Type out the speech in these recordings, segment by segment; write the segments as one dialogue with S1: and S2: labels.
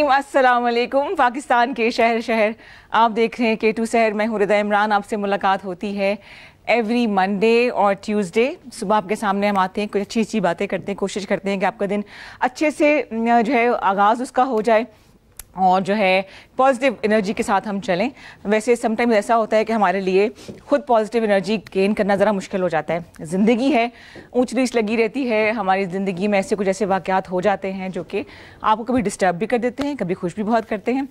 S1: الرحیم، السلام علیکم۔ پاکستان کے شہر شہر آپ دیکھ رہے ہیں K2 سحر، میں ہوں رضا عمران۔ آپ سے ملاقات ہوتی ہے ایوری منڈے اور ٹیوزڈے صبح آپ کے سامنے ہم آتے ہیں، کچھ اچھی اچھی باتیں کرتے ہیں، کوشش کرتے ہیں کہ آپ کا دن اچھے سے جو ہے آغاز اس کا ہو جائے اور جو ہے پازیٹیو انرجی کے ساتھ ہم چلیں۔ ویسے سم ٹائم ایسا ہوتا ہے کہ ہمارے لیے خود پازیٹیو انرجی گین کرنا ذرا مشکل ہو جاتا ہے۔ زندگی ہے، اونچ نیچ لگی رہتی ہے، ہماری زندگی میں ایسے کچھ ایسے واقعات ہو جاتے ہیں جو کہ آپ کو کبھی ڈسٹرب بھی کر دیتے ہیں، کبھی خوش بھی بہت کرتے ہیں۔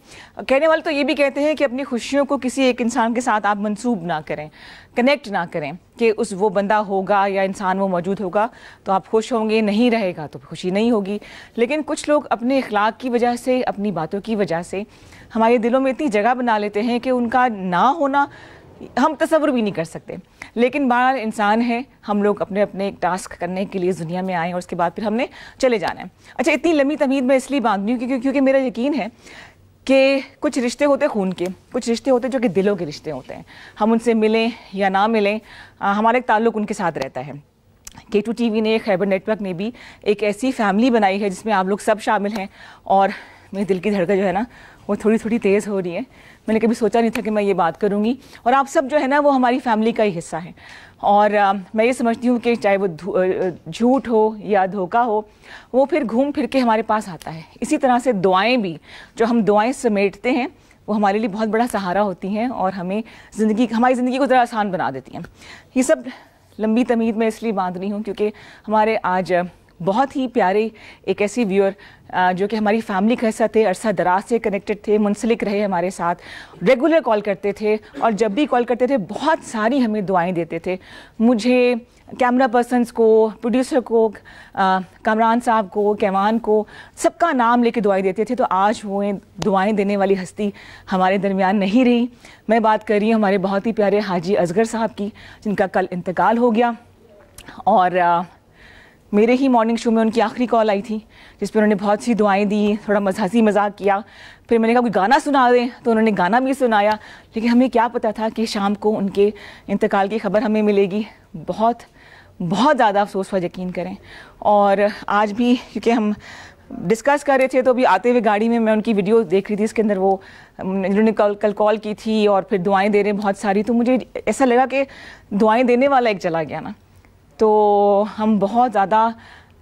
S1: کہنے والے تو یہ بھی کہتے ہیں کہ اپنی خوشیوں کو کسی ایک انسان کے ساتھ آپ منسوب نہ کریں، کنیکٹ نہ کریں کہ وہ بندہ ہوگا یا انسان وہ موجود ہوگا تو آپ خوش ہوں گے، نہیں رہے گا تو خوشی نہیں ہوگی۔ لیکن کچھ لوگ اپنے اخلاق کی وجہ سے، اپنی باتوں کی وجہ سے ہمارے دلوں میں اتنی جگہ بنا لیتے ہیں کہ ان کا نہ ہونا ہم تصور بھی نہیں کر سکتے۔ لیکن بہرحال انسان ہے، ہم لوگ اپنے اپنے ایک ٹاسک کرنے کے لیے اس دنیا میں آئے اور اس کے بعد پھر ہم نے چلے جانا ہے۔ اچھا، اتنی لمبی تمہید میں اس لیے باندھ رہی ہوں کیونکہ میرا یقین ہے کہ کچھ رشتے ہوتے خون کے، کچھ رشتے ہوتے جو کہ دلوں کے رشتے ہوتے ہیں۔ ہم ان سے ملیں یا نہ ملیں، ہمارا ایک تعلق ان کے ساتھ رہتا ہے۔ K2 ٹی وی نے، خیبر نیٹ ورک نے بھی ایک ایسی فیملی بنائی ہے جس میں آپ لوگ سب شامل ہیں، اور میرے دل کی دھڑکن جو ہے نا وہ تھوڑی تھوڑی تیز ہو رہی ہے۔ میں نے کبھی سوچا نہیں تھا کہ میں یہ بات کروں گی، اور آپ سب جو ہے نا وہ ہماری فیملی کا ہی حصہ ہیں۔ اور میں یہ سمجھتی ہوں کہ چاہے وہ جھوٹ ہو یا دھوکہ ہو، وہ پھر گھوم پھر کے ہمارے پاس آتا ہے۔ اسی طرح سے دعائیں بھی، جو ہم دعائیں سمیٹتے ہیں وہ ہمارے لیے بہت بڑا سہارا ہوتی ہیں اور ہماری زندگی کو ذرا آسان بنا دیتی ہیں۔ یہ سب لمبی تمہید میں اس لیے باندھ رہی ہوں کیونکہ ہمارے آج بہت ہی پیارے ایک ایسی ویور جو کہ ہماری فیملی کا حصہ تھے، عرصہ دراز سے کنیکٹڈ تھے، منسلک رہے ہمارے ساتھ، ریگولر کال کرتے تھے، اور جب بھی کال کرتے تھے بہت ساری ہمیں دعائیں دیتے تھے، مجھے، کیمرہ پرسنز کو، پروڈیوسر کو، کامران صاحب کو، کیوان کو، سب کا نام لے کے دعائیں دیتے تھے۔ تو آج وہ دعائیں دینے والی ہستی ہمارے درمیان نہیں رہی۔ میں بات کر رہی ہوں ہمارے بہت ہی پیارے حاجی اصغر صاحب کی، جن کا کل انتقال ہو گیا، اور میرے ہی مارننگ شو میں ان کی آخری کال آئی تھی جس پہ انہوں نے بہت سی دعائیں دی، تھوڑا ہنسی مذاق کیا۔ پھر میں نے کہا کوئی گانا سنا دیں تو انہوں نے گانا بھی سنایا، لیکن ہمیں کیا پتہ تھا کہ شام کو ان کے انتقال کی خبر ہمیں ملے گی۔ بہت بہت زیادہ افسوس ہوا، یقین کریں۔ اور آج بھی کیونکہ ہم ڈسکس کر رہے تھے تو ابھی آتے ہوئے گاڑی میں ان کی ویڈیو دیکھ رہی تھی، اس کے اندر وہ انہوں نے کل کال کی تھی اور پھر دعائیں دے رہے ہیں بہت ساری، تو مجھے ایسا لگا کہ دعائیں دینے والا ایک چلا گیا نا، تو ہم بہت زیادہ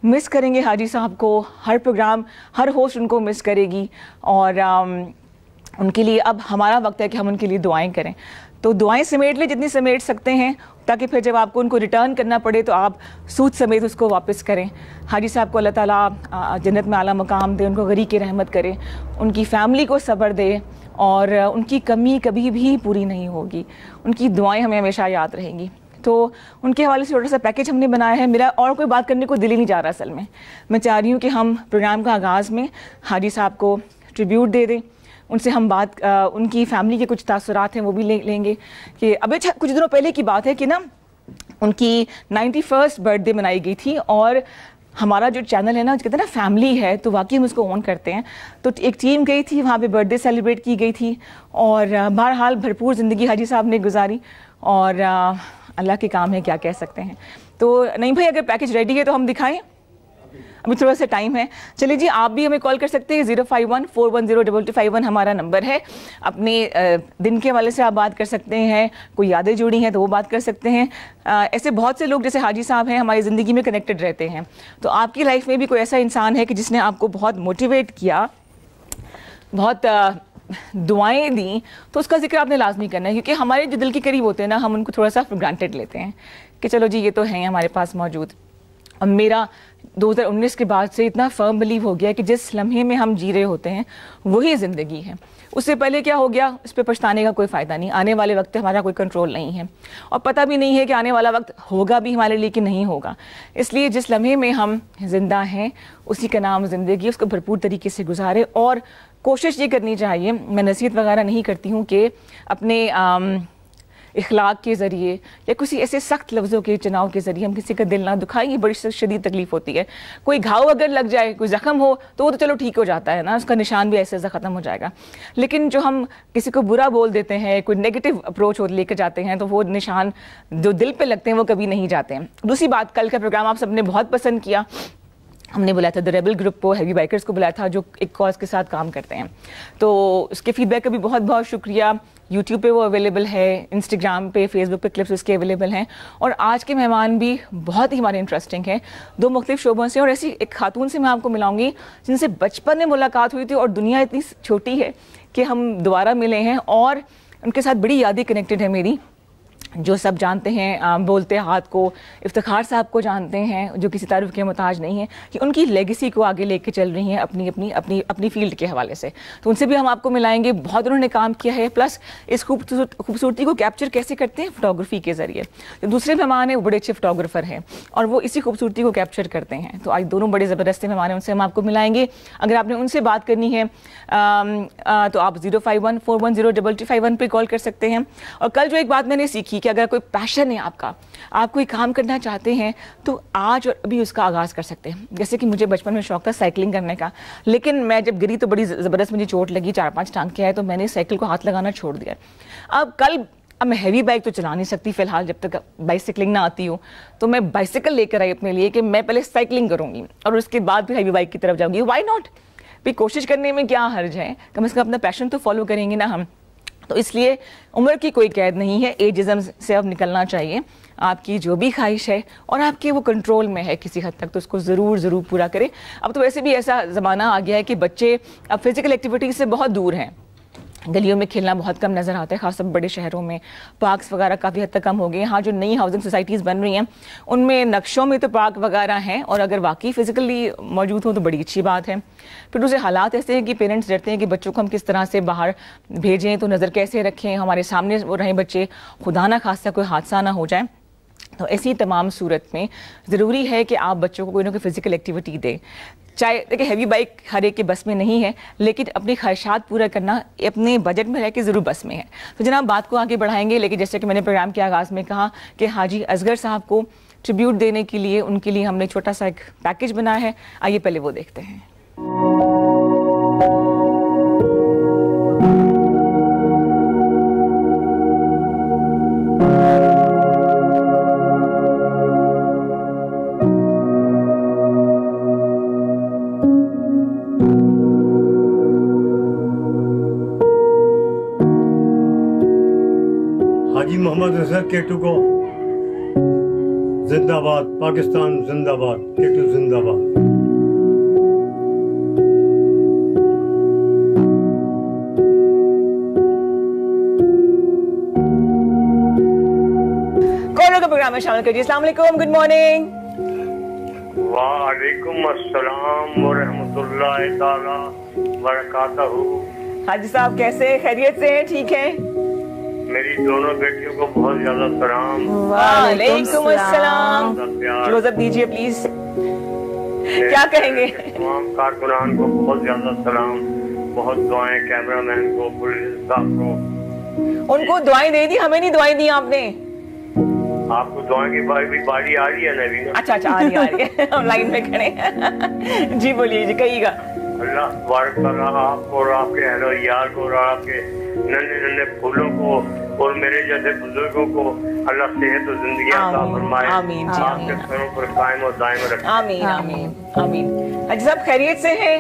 S1: مس کریں گے حاجی صاحب کو۔ ہر پروگرام، ہر ہوسٹ ان کو مس کرے گی، اور ان کے لیے اب ہمارا وقت ہے کہ ہم ان کے لیے دعائیں کریں۔ تو دعائیں سمیٹ لیں جتنی سمیٹ سکتے ہیں، تاکہ پھر جب آپ کو ان کو ریٹرن کرنا پڑے تو آپ سود سمیت اس کو واپس کریں۔ حاجی صاحب کو اللہ تعالیٰ جنت میں اعلیٰ مقام دے، ان کو غریق کی رحمت کرے، ان کی فیملی کو صبر دے، اور ان کی کمی کبھی بھی پوری نہیں ہوگی، ان کی دعائیں ہمیں ہمیشہ یاد رہیں گی۔ تو ان کے حوالے سے چھوٹا سا پیکیج ہم نے بنایا ہے۔ میرا اور کوئی بات کرنے کو دل ہی نہیں جا رہا اصل میں چاہ رہی ہوں کہ ہم پروگرام کا آغاز میں حاجی صاحب کو ٹریبیوٹ دے دیں، ان سے ہم بات، ان کی فیملی کے کچھ تاثرات ہیں وہ بھی لیں گے کہ ابھی کچھ دنوں پہلے کی بات ہے کہ نا ان کی 91 برتھ ڈے منائی گئی تھی، اور ہمارا جو چینل ہے نا کہتے ہیں نا فیملی ہے، تو واقعی ہم اس کو اون کرتے ہیں۔ تو ایک ٹیم گئی تھی وہاں پہ، برتھ ڈے سیلیبریٹ کی گئی تھی، اور بہرحال بھرپور زندگی حاجی صاحب نے گزاری، اور اللہ کے کام ہے، کیا کہہ سکتے ہیں۔ تو نہیں بھائی، اگر پیکیج ریڈی ہے تو ہم دکھائیں، ابھی تھوڑا سا ٹائم ہے۔ چلیے جی، آپ بھی ہمیں کال کر سکتے ہیں، 05141022251 ہمارا نمبر ہے۔ اپنے دن کے حوالے سے آپ بات کر سکتے ہیں، کوئی یادیں جڑی ہیں تو وہ بات کر سکتے ہیں۔ ایسے بہت سے لوگ جیسے حاجی صاحب ہیں ہماری زندگی میں کنیکٹڈ رہتے ہیں، تو آپ کی لائف میں بھی کوئی ایسا انسان ہے کہ جس نے آپ کو بہت موٹیویٹ کیا، بہت دعائیں دیں، تو اس کا ذکر آپ نے لازمی کرنا ہے، کیونکہ ہمارے جو دل کے قریب ہوتے ہیں نا، ہم ان کو تھوڑا سا گرانٹیڈ لیتے ہیں کہ چلو جی یہ تو ہیں ہمارے پاس موجود۔ اور میرا 2019 کے بعد سے اتنا فرم بلیو ہو گیا کہ جس لمحے میں ہم جی رہے ہوتے ہیں وہی زندگی ہے، اس سے پہلے کیا ہو گیا اس پہ پچھتانے کا کوئی فائدہ نہیں۔ آنے والے وقت ہمارا کوئی کنٹرول نہیں ہے، اور پتہ بھی نہیں ہے کہ آنے والا وقت ہوگا بھی ہمارے لیے کہ نہیں ہوگا۔ اس لیے جس لمحے میں ہم زندہ ہیں اسی کا نام زندگی، اس کو بھرپور طریقے سے گزارے، اور کوشش یہ کرنی چاہیے، میں نصیحت وغیرہ نہیں کرتی ہوں کہ اپنے اخلاق کے ذریعے یا کسی ایسے سخت لفظوں کے چناؤ کے ذریعے ہم کسی کا دل نہ دکھائیں، یہ بڑی شدید تکلیف ہوتی ہے۔ کوئی گھاؤ اگر لگ جائے، کوئی زخم ہو تو وہ تو چلو ٹھیک ہو جاتا ہے نا، اس کا نشان بھی ایسے ختم ہو جائے گا، لیکن جو ہم کسی کو برا بول دیتے ہیں، کوئی نیگیٹو اپروچ لے کے جاتے ہیں، تو وہ نشان جو دل پہ لگتے ہیں وہ کبھی نہیں جاتے ہیں۔ دوسری بات، کل کا پروگرام آپ سب نے بہت پسند کیا، ہم نے بلایا تھا دا ریبل گروپ کو, ہیوی بائکرز کو بلایا تھا جو ایک کاز کے ساتھ کام کرتے ہیں. تو اس کے فیڈ بیک کا بھی بہت بہت شکریہ. یوٹیوب پہ وہ اویلیبل ہے, انسٹاگرام پہ, فیس بک پہ کلپس اس کے اویلیبل ہیں. اور آج کے مہمان بھی بہت ہی ہمارے انٹرسٹنگ ہیں, 2 مختلف شعبوں سے, اور ایسی ایک خاتون سے میں آپ کو ملاؤں گی جن سے بچپن میں ملاقات ہوئی تھی اور دنیا اتنی چھوٹی ہے کہ ہم دوبارہ ملے ہیں, اور ان کے ساتھ بڑی یادیں کنیکٹڈ ہیں میری, جو سب جانتے ہیں. بولتے ہاتھ کو, افتخار صاحب کو جانتے ہیں جو کسی تعریف کے محتاج نہیں ہیں, کہ ان کی لیگیسی کو آگے لے کے چل رہی ہیں اپنی فیلڈ کے حوالے سے. تو ان سے بھی ہم آپ کو ملائیں گے. بہت انہوں نے کام کیا ہے, پلس اس خوبصورتی کو کیپچر کیسے کرتے ہیں, فوٹوگرافی کے ذریعے. جو دوسرے مہمان ہیں وہ بڑے اچھے فوٹوگرافر ہیں اور وہ اسی خوبصورتی کو کیپچر کرتے ہیں. تو آج دونوں بڑے زبردست مہمان ہیں, ان سے ہم آپ کو ملائیں گے. اگر آپ نے ان سے بات کرنی ہے تو آپ 05141022251 پہ کال کر سکتے ہیں. اور کل جو ایک بات میں نے سیکھی کہ اگر کوئی پیشن ہے آپ کا, آپ کوئی کام کرنا چاہتے ہیں, تو آج اور ابھی اس کا آغاز کر سکتے ہیں. جیسے کہ مجھے بچپن میں شوق تھا سائیکلنگ کرنے کا, لیکن میں جب گری تو بڑی زبردست مجھے چوٹ لگی, 4-5 ٹانکے آئے, تو میں نے سائیکل کو ہاتھ لگانا چھوڑ دیا. اب میں ہیوی بائک تو چلا نہیں سکتی فی الحال, جب تک بائسیکلنگ نہ آتی ہو. تو میں بائسیکل لے کر آئی اپنے لیے کہ میں پہلے سائیکلنگ کروں گی اور اس کے بعد پھر ہیوی بائک کی طرف جاؤں گی. وائی ناٹ, بھی کوشش کرنے میں کیا حرج ہے, کم از کم اپنا پیشن تو فالو کریں گے نا ہم. تو اس لیے عمر کی کوئی قید نہیں ہے, ایجزم سے اب نکلنا چاہیے. آپ کی جو بھی خواہش ہے اور آپ کے وہ کنٹرول میں ہے کسی حد تک, تو اس کو ضرور پورا کریں. اب تو ویسے بھی ایسا زمانہ آ گیا ہے کہ بچے اب فزیکل ایکٹیویٹی سے بہت دور ہیں. گلیوں میں کھیلنا بہت کم نظر آتا ہے, خاص طور بڑے شہروں میں. پارکس وغیرہ کافی حد تک کم ہو گئے. ہاں, جو نئی ہاؤسنگ سوسائٹیز بن رہی ہیں ان میں نقشوں میں تو پارک وغیرہ ہیں, اور اگر واقعی فزیکلی موجود ہوں تو بڑی اچھی بات ہے. پھر دوسرے حالات ایسے ہیں کہ پیرنٹس ڈرتے ہیں کہ بچوں کو ہم کس طرح سے باہر بھیجیں, تو نظر کیسے رکھیں, ہمارے سامنے وہ رہیں بچے, خدا نہ خاصہ کوئی حادثہ نہ ہو جائے. تو ایسی تمام صورت میں ضروری ہے کہ آپ بچوں کو کوئی نہ کوئی فزیکل ایکٹیویٹی دیں. چاہے دیکھیں ہیوی بائک ہر ایک کے بس میں نہیں ہے, لیکن اپنی خواہشات پورا کرنا اپنے بجٹ میں رہ کے ضرور بس میں ہے. تو جناب بات کو آگے بڑھائیں گے, لیکن جیسے کہ میں نے پروگرام کے آغاز میں کہا کہ حاجی اصغر صاحب کو ٹریبیوٹ دینے کے لیے ان کے لیے ہم نے چھوٹا سا ایک پیکیج بنایا ہے. آئیے پہلے وہ دیکھتے ہیں.
S2: حاجی محمد اظہر کیٹو کو زندہ باد, پاکستان زندہ باد, کیٹو زندہ باد.
S1: کالوں کا پروگرام میں شامل کریے. السلام علیکم, گڈ مارننگ.
S2: وعلیکم السلام ورحمۃ اللہ تعالی وبرکاتہ.
S1: حاجی صاحب کیسے, خیریت سے ہیں, ٹھیک ہیں؟
S2: میری دونوں بیٹیوں کو بہت زیادہ سلام.
S1: وعلیکم السلام. کلوز اپ دیجیے پلیز. کیا کہیں گے؟
S2: تمام کارکنان کو بہت زیادہ سلام, بہت دعائیں کیمرہ مین کو, پولیس صاحب کو.
S1: ان کو دعائیں دے دی, ہمیں نہیں دعائیں دی آپ نے.
S2: آپ کو دعائیں کی باری آ رہی ہے نبی.
S1: اچھا آ رہی ہے, ہم لائن میں کھڑے ہیں. جی بولیے, جی کہیے گا.
S2: اللہ تبارک تعالیٰ آپ کو اور آپ کے اہل و عیال کو اور آپ کے ننھے پھولوں کو اور میرے جیسے بزرگوں کو اللہ صحت و زندگی عطا فرمائے.
S1: آمین.
S2: آپ کے سروں پر قائم و دائم رکھے.
S1: آمین آمین آمین. حاجی صاحب خیریت سے ہیں؟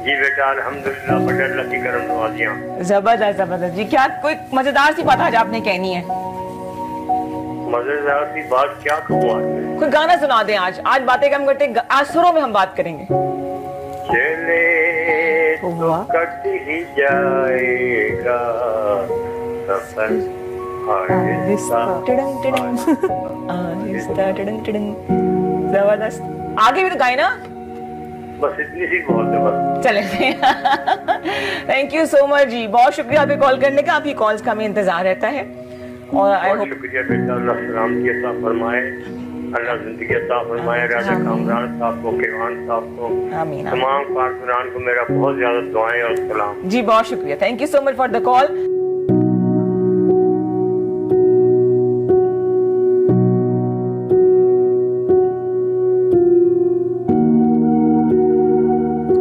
S2: جی بیٹا الحمدللہ, بڑے اللہ کی کرم نوازیاں.
S1: زبردست. جی کیا کوئی مزیدار سی بات آج آپ نے کہنی ہے؟
S2: مزیدار سی بات کیا کہوں آج میں؟
S1: کوئی گانا سنا دیں. آج باتیں کم کرتے, آج سروں میں ہم بات کریں گے.
S2: چلے تو کٹ ہی جائے گا سفر
S1: زبردست. آگے بھی تو گائے نا,
S2: بس اتنی سی بہت ہے بس.
S1: چلیں. تھینک یو سو مچ جی, بہت شکریہ آپ کال کرنے کا. آپ کی کالز کا ہمیں انتظار رہتا ہے. اور
S2: بہت شکریہ بیٹا, اللہ سلامتی عطا فرمائے, اللہ زندگی عطا فرمائے. راجہ کامران صاحب کو, کیوان صاحب کو, تمام کارکنان کو میرا بہت زیادہ دعائیں اور سلام.
S1: جی بہت شکریہ, thank you so much for the call.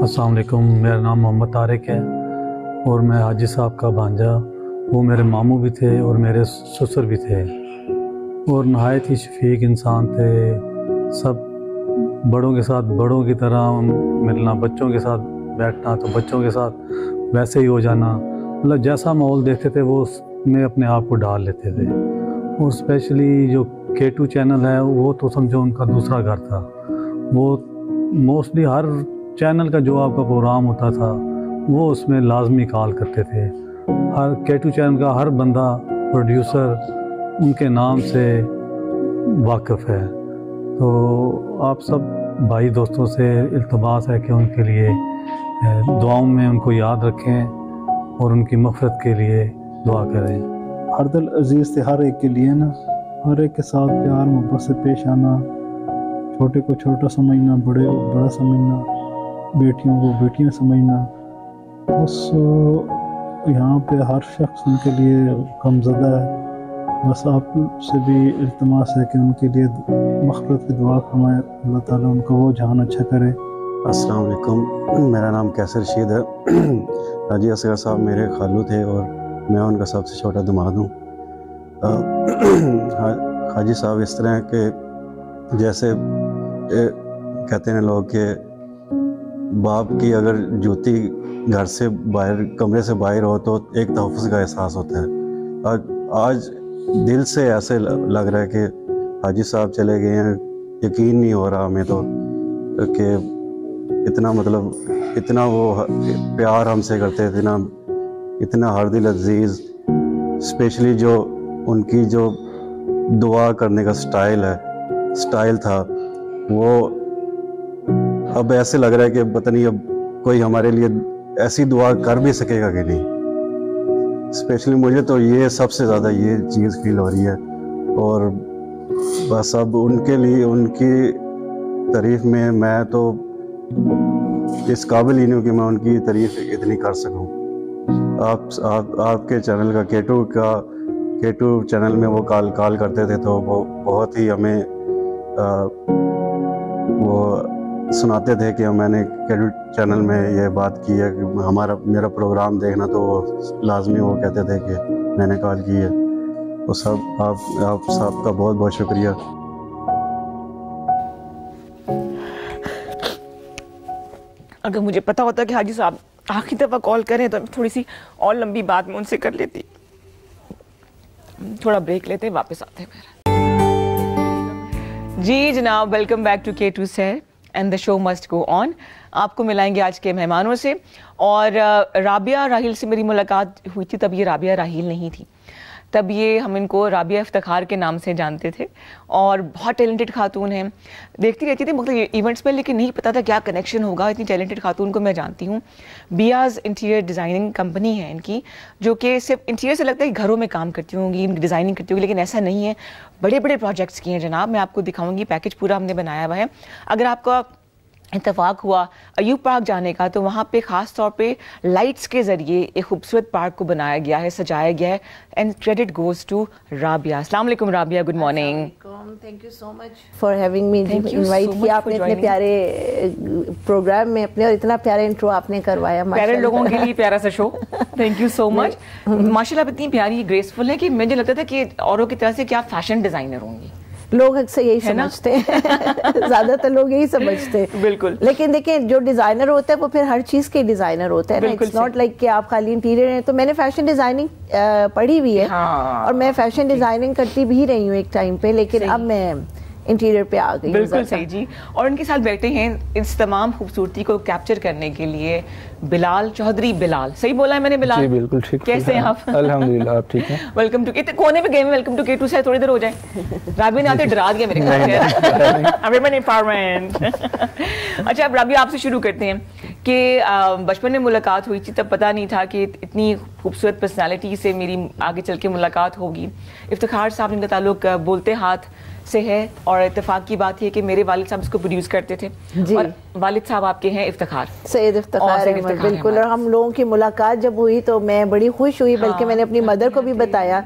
S3: السلام علیکم, میرا نام محمد طارق ہے اور میں حاجی صاحب کا بھانجا. وہ میرے ماموں بھی تھے اور میرے سسر بھی تھے, اور نہایت ہی شفیق انسان تھے. سب بڑوں کے ساتھ بڑوں کی طرح ملنا، بچوں کے ساتھ بیٹھنا تو بچوں کے ساتھ ویسے ہی ہو جانا، مطلب جیسا ماحول دیکھتے تھے وہ اس میں اپنے آپ کو ڈال لیتے تھے. اور اسپیشلی جو K2 چینل ہے وہ تو سمجھو ان کا دوسرا گھر تھا. وہ موسٹلی ہر چینل کا جو آپ کا پروگرام ہوتا تھا وہ اس میں لازمی کال کرتے تھے. ہر K2 چینل کا ہر بندہ پروڈیوسر ان کے نام سے واقف ہے. تو آپ سب بھائی دوستوں سے التماس ہے کہ ان کے لیے دعاؤں میں ان کو یاد رکھیں اور ان کی مغفرت کے لیے دعا کریں.
S4: ہر دل عزیز تھے ہر ایک کے لیے نا، ہر ایک کے ساتھ پیار محبت سے پیش آنا، چھوٹے کو چھوٹا سمجھنا، بڑے کو بڑا سمجھنا، بیٹیوں کو بیٹیاں سمجھنا. بس یہاں پہ ہر شخص ان کے لیے غمزدہ ہے. بس آپ سے بھی التماس ہے کہ ان کے لیے مغفرت کی دعا فرمائے، اللہ تعالیٰ ان کا وہ جہان اچھا کرے.
S5: السلام علیکم، میرا نام کیسر رشید ہے. حاجی اصغر صاحب میرے خالو تھے اور میں ان کا سب سے چھوٹا داماد ہوں. حاجی صاحب اس طرح کہ جیسے کہتے ہیں لوگ کہ باپ کی اگر جوتی گھر سے باہر کمرے سے باہر ہو تو ایک تحفظ کا احساس ہوتا ہے. آج دل سے ایسے لگ رہا ہے کہ حاجی صاحب چلے گئے ہیں. یقین نہیں ہو رہا ہمیں تو کہ اتنا مطلب اتنا وہ پیار ہم سے کرتے تھے نا، اتنا ہر دل عزیز. اسپیشلی جو ان کی جو دعا کرنے کا سٹائل تھا وہ اب ایسے لگ رہا ہے کہ پتہ نہیں اب کوئی ہمارے لیے ایسی دعا کر بھی سکے گا کہ نہیں. اسپیشلی مجھے تو یہ سب سے زیادہ یہ چیز فیل ہو رہی ہے. اور بس اب ان کے لیے ان کی تعریف میں تو اس قابل ہی نہیں ہوں کہ میں ان کی تعریف اتنی کر سکوں. آپ کے چینل کا K2 چینل میں وہ کال کرتے تھے تو وہ بہت ہی ہمیں وہ سناتے تھے کہ میں نے K2 چینل میں یہ بات کی ہے کہ میرا پروگرام دیکھنا، تو وہ لازمی وہ کہتے تھے کہ میں نے کال کی ہے. وہ سب آپ صاحب کا بہت بہت شکریہ.
S1: اگر مجھے پتا ہوتا کہ حاجی صاحب آخری دفعہ کال کریں تو تھوڑی سی اور لمبی بات میں ان سے کر لیتی. تھوڑا بریک لیتے ہیں، واپس آتے ہیں. جی جناب، welcome back to K2 Sahar and the show must go on. آپ کو ملائیں گے آج کے مہمانوں سے. اور رابعہ راحیل سے میری ملاقات ہوئی تھی، تب یہ رابعہ راحیل نہیں تھی، تب یہ ہم ان کو رابعہ افتخار کے نام سے جانتے تھے. اور بہت ٹیلنٹڈ خاتون ہیں، دیکھتی رہتی تھی مختلف ایونٹس میں، لیکن نہیں پتا تھا کیا کنیکشن ہوگا. اتنی ٹیلنٹڈ خاتون کو میں جانتی ہوں. بیاز انٹیریئر ڈیزائننگ کمپنی ہے ان کی، جو کہ صرف انٹیریئر سے لگتا ہے کہ گھروں میں کام کرتی ہوں گی، ڈیزائننگ کرتی ہوں گی، لیکن ایسا نہیں ہے. بڑے بڑے پروجیکٹس کیے ہیں جناب. میں آپ کو دکھاؤں گی، پیکیج پورا ہم نے بنایا ہوا ہے. اگر آپ کا اتفاق ہوا ایوب پارک جانے کا تو وہاں پہ خاص طور پہ لائٹس کے ذریعے ایک خوبصورت پارک کو بنایا گیا ہے، سجایا گیا ہے. And credit goes to Rabia. السلام علیکم Rabia, good morning.
S6: Thank you so much for having me. Invite کیا آپ نے اتنے پیارے پروگرام میں اپنے، اور اتنا پیارا انٹرو آپ نے کروایا.
S1: پیارے لوگوں کے لیے پیارا سا شو. تھینک یو سو مچ. ماشاء اللہ اتنی پیاری گریسفل ہے کہ مجھے لگتا تھا کہ اوروں کی طرح سے کیا فیشن ڈیزائنر ہوں گی.
S6: لوگ اکثر یہی سمجھتے ہیں، زیادہ تر لوگ یہی سمجھتے ہیں.
S1: بالکل.
S6: لیکن دیکھیں جو ڈیزائنر ہوتا ہے وہ پھر ہر چیز کے ڈیزائنر ہوتا ہے نا. اٹس ناٹ لائک کہ آپ خالی انٹیریئر ہیں. تو میں نے فیشن ڈیزائننگ پڑھی ہوئی ہے اور میں فیشن ڈیزائننگ کرتی بھی رہی ہوں ایک ٹائم پہ، لیکن اب میں انٹیریئر پہ آ گئی.
S1: بالکل صحیح جی. اور ان کے ساتھ بیٹھے ہیں اس تمام خوبصورتی کو کیپچر کرنے کے لیے بلال چودھری. بلال صحیح بولا ہے میں نے؟ بلال جی بالکل ٹھیک. کیسے ہیں آپ؟
S7: الحمدللہ آپ ٹھیک ہیں.
S1: ویلکم ٹو کونے پہ گئے. ویلکم ٹو K2 سے تھوڑی دیر ہو جائے. رابعہ نے آتے ڈرا دیا میرے کو. اچھا اب رابعہ آپ سے شروع کرتے ہیں کہ بچپن میں ملاقات ہوئی تھی، تب پتہ نہیں تھا کہ اتنی خوبصورت پرسنالٹی سے میری آگے چل کے ملاقات ہوگی. افتخار صاحب ان کا تعلق بولتے ہاتھ سے ہے، اور اتفاق کی بات یہ کہ میرے والد صاحب اس کو پروڈیوس کرتے تھے. اور والد صاحب آپ کے ہیں افتخار،
S6: سید افتخار احمد. بالکل. اور ہم لوگوں کی ملاقات جب ہوئی تو میں بڑی خوش ہوئی، بلکہ میں نے اپنی مدر کو بھی بتایا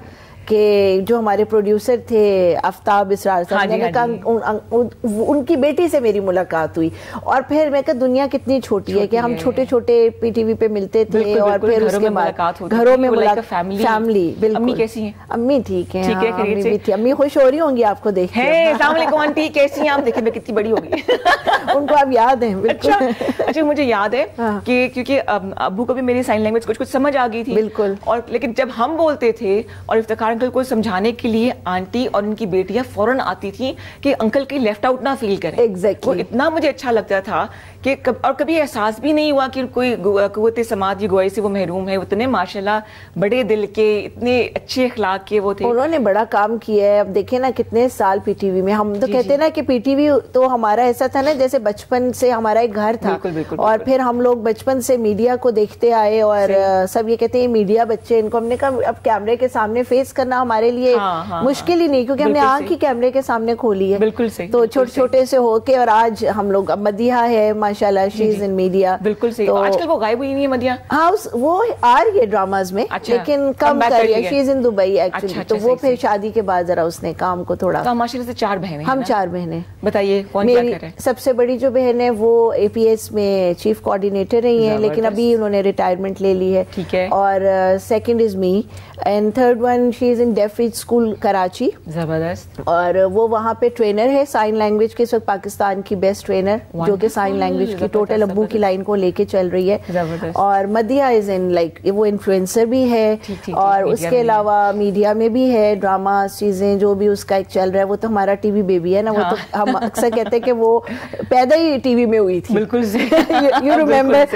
S6: کہ جو ہمارے پروڈیوسر تھے آفتاب اسرار صاحب، میں نے کہا ان کی بیٹی سے میری ملاقات ہوئی، اور پھر میں کہا دنیا کتنی چھوٹی ہے کہ ہم چھوٹے چھوٹے پی ٹی وی پہ ملتے تھے، اور پھر اس کے بعد گھروں میں ملاقات، فیملی. بالکل. امی کیسی ہیں؟ امی ٹھیک ہیں، امی بھی تھی. امی خوش ہو رہی ہوں گی آپ کو دیکھ کے.
S1: السلام علیکم آنٹی، کیسی ہیں آپ؟ دیکھیں میں کتنی بڑی ہو گئی.
S6: ان کو آپ یاد ہیں؟
S1: اچھا مجھے یاد ہے کہ کیونکہ ابو کو بھی میری سائن لینگویج کچھ کچھ سمجھ آ گئی تھی.
S6: بالکل.
S1: اور لیکن جب ہم بولتے تھے اور افتخار انکل کو سمجھانے کے لیے آنٹی اور ان کی بیٹیاں فوراً آتی تھیں کہ انکل کی لیفٹ آؤٹ نہ فیل کریں.
S6: ایگزیکٹلی.
S1: وہ اتنا مجھے اچھا لگتا تھا کہ اور کبھی احساس بھی نہیں ہوا کہ کوئی قوت سماعت کی گوئی سے وہ محروم ہے. اتنے ماشاءاللہ بڑے دل کے، اتنے اچھے اخلاق کے وہ تھے.
S6: انہوں نے بڑا کام کیا ہے. اب دیکھیں نا کتنے سال پی ٹی وی میں، ہم تو کہتے ہیں نا کہ پی ٹی وی تو ہمارا ایسا تھا نا جیسے بچپن سے ہمارا ایک گھر تھا. اور پھر ہم لوگ بچپن سے میڈیا کو دیکھتے آئے، اور سب یہ کہتے ہیں میڈیا بچے، ان کو ہم نے کہا اب کیمرے کے سامنے فیس کرنا ہمارے لیے مشکل ہی نہیں، کیونکہ ہم نے آنکھ ہی کیمرے کے سامنے کھولی ہے.
S1: بالکل صحیح.
S6: تو چھوٹے چھوٹے سے ہو کے، اور آج ہم لوگ، اب مدیحہ ہے ماشاءاللہ، شی از ان میڈیا.
S1: بالکل صحیح. آج کل وہ غائب ہوئی نہیں ہے مدیحہ.
S6: ہاں وہ آ رہی ہے ڈراماز میں، لیکن کم کر رہی ہے. شی از ان دبئی ایکچولی. تو وہ پھر شادی کے بعد ذرا اس نے کام کو تھوڑا.
S1: تو ماشاءاللہ سے 4 بہنیں.
S6: ہم 4 بہنیں.
S1: بتائیے کون کیا کر رہے ہیں؟
S6: سب سے بڑی جو بہن ہے وہ اے پی ایس میں چیف کوآرڈینیٹر رہی ہیں، لیکن ابھی انہوں نے ریٹائرمنٹ لے لی ہے.
S1: ٹھیک ہے.
S6: اور second is me, and third one she is in deaf reach school Karachi.
S1: زبردست.
S6: اور وہ وہاں پہ ٹرینر ہے سائن لینگویج کے، اس وقت پاکستان کی بیسٹ ٹرینر، جو کہ سائن لینگویج کی ٹوٹل ابو کی لائن کو لے کے چل رہی ہے. اور مدیحہ از ان لائک وہ انفلوئنسر بھی ہے، اور اس کے علاوہ میڈیا میں بھی ہے، ڈراما چیزیں جو بھی اس کا ایک چل رہا ہے. وہ تو ہمارا ٹی وی بیبی ہے نا. وہ تو ہم اکثر کہتے ہیں کہ وہ پیدا ہی ٹی وی میں ہوئی تھی.
S1: بالکل
S6: یو ریمبر.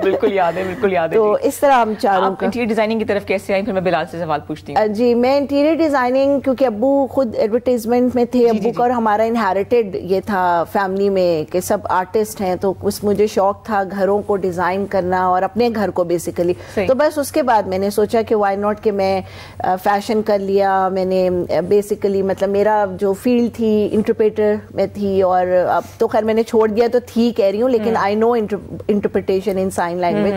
S1: بالکل یاد ہے، بالکل یاد ہے.
S6: تو اس طرح ہم چاروں کا.
S1: انٹیریئر ڈیزائننگ کی طرف کیسے آئیں؟ پھر میں بلال سے سوال پوچھتی ہوں.
S6: جی میں انٹیریئر ڈیزائننگ، کیونکہ ابو خود ایڈورٹائزمنٹ میں تھے ابو کا، اور ہمارا انہیریٹڈ یہ تھا فیملی میں کہ سب آرٹسٹ ہیں، تو اس مجھے شوق تھا گھروں کو ڈیزائن کرنا اور اپنے گھر کو بیسیکلی. تو بس اس کے بعد میں نے سوچا کہ وائی ناٹ کہ میں فیشن کر لیا. میں نے بیسیکلی مطلب میرا جو فیلڈ تھی انٹرپریٹر میں تھی، اور اب تو خیر میں نے چھوڑ دیا تو تھی کہہ رہی ہوں، لیکن آئی نو انٹرپریٹیشن ان سائن لینگویج.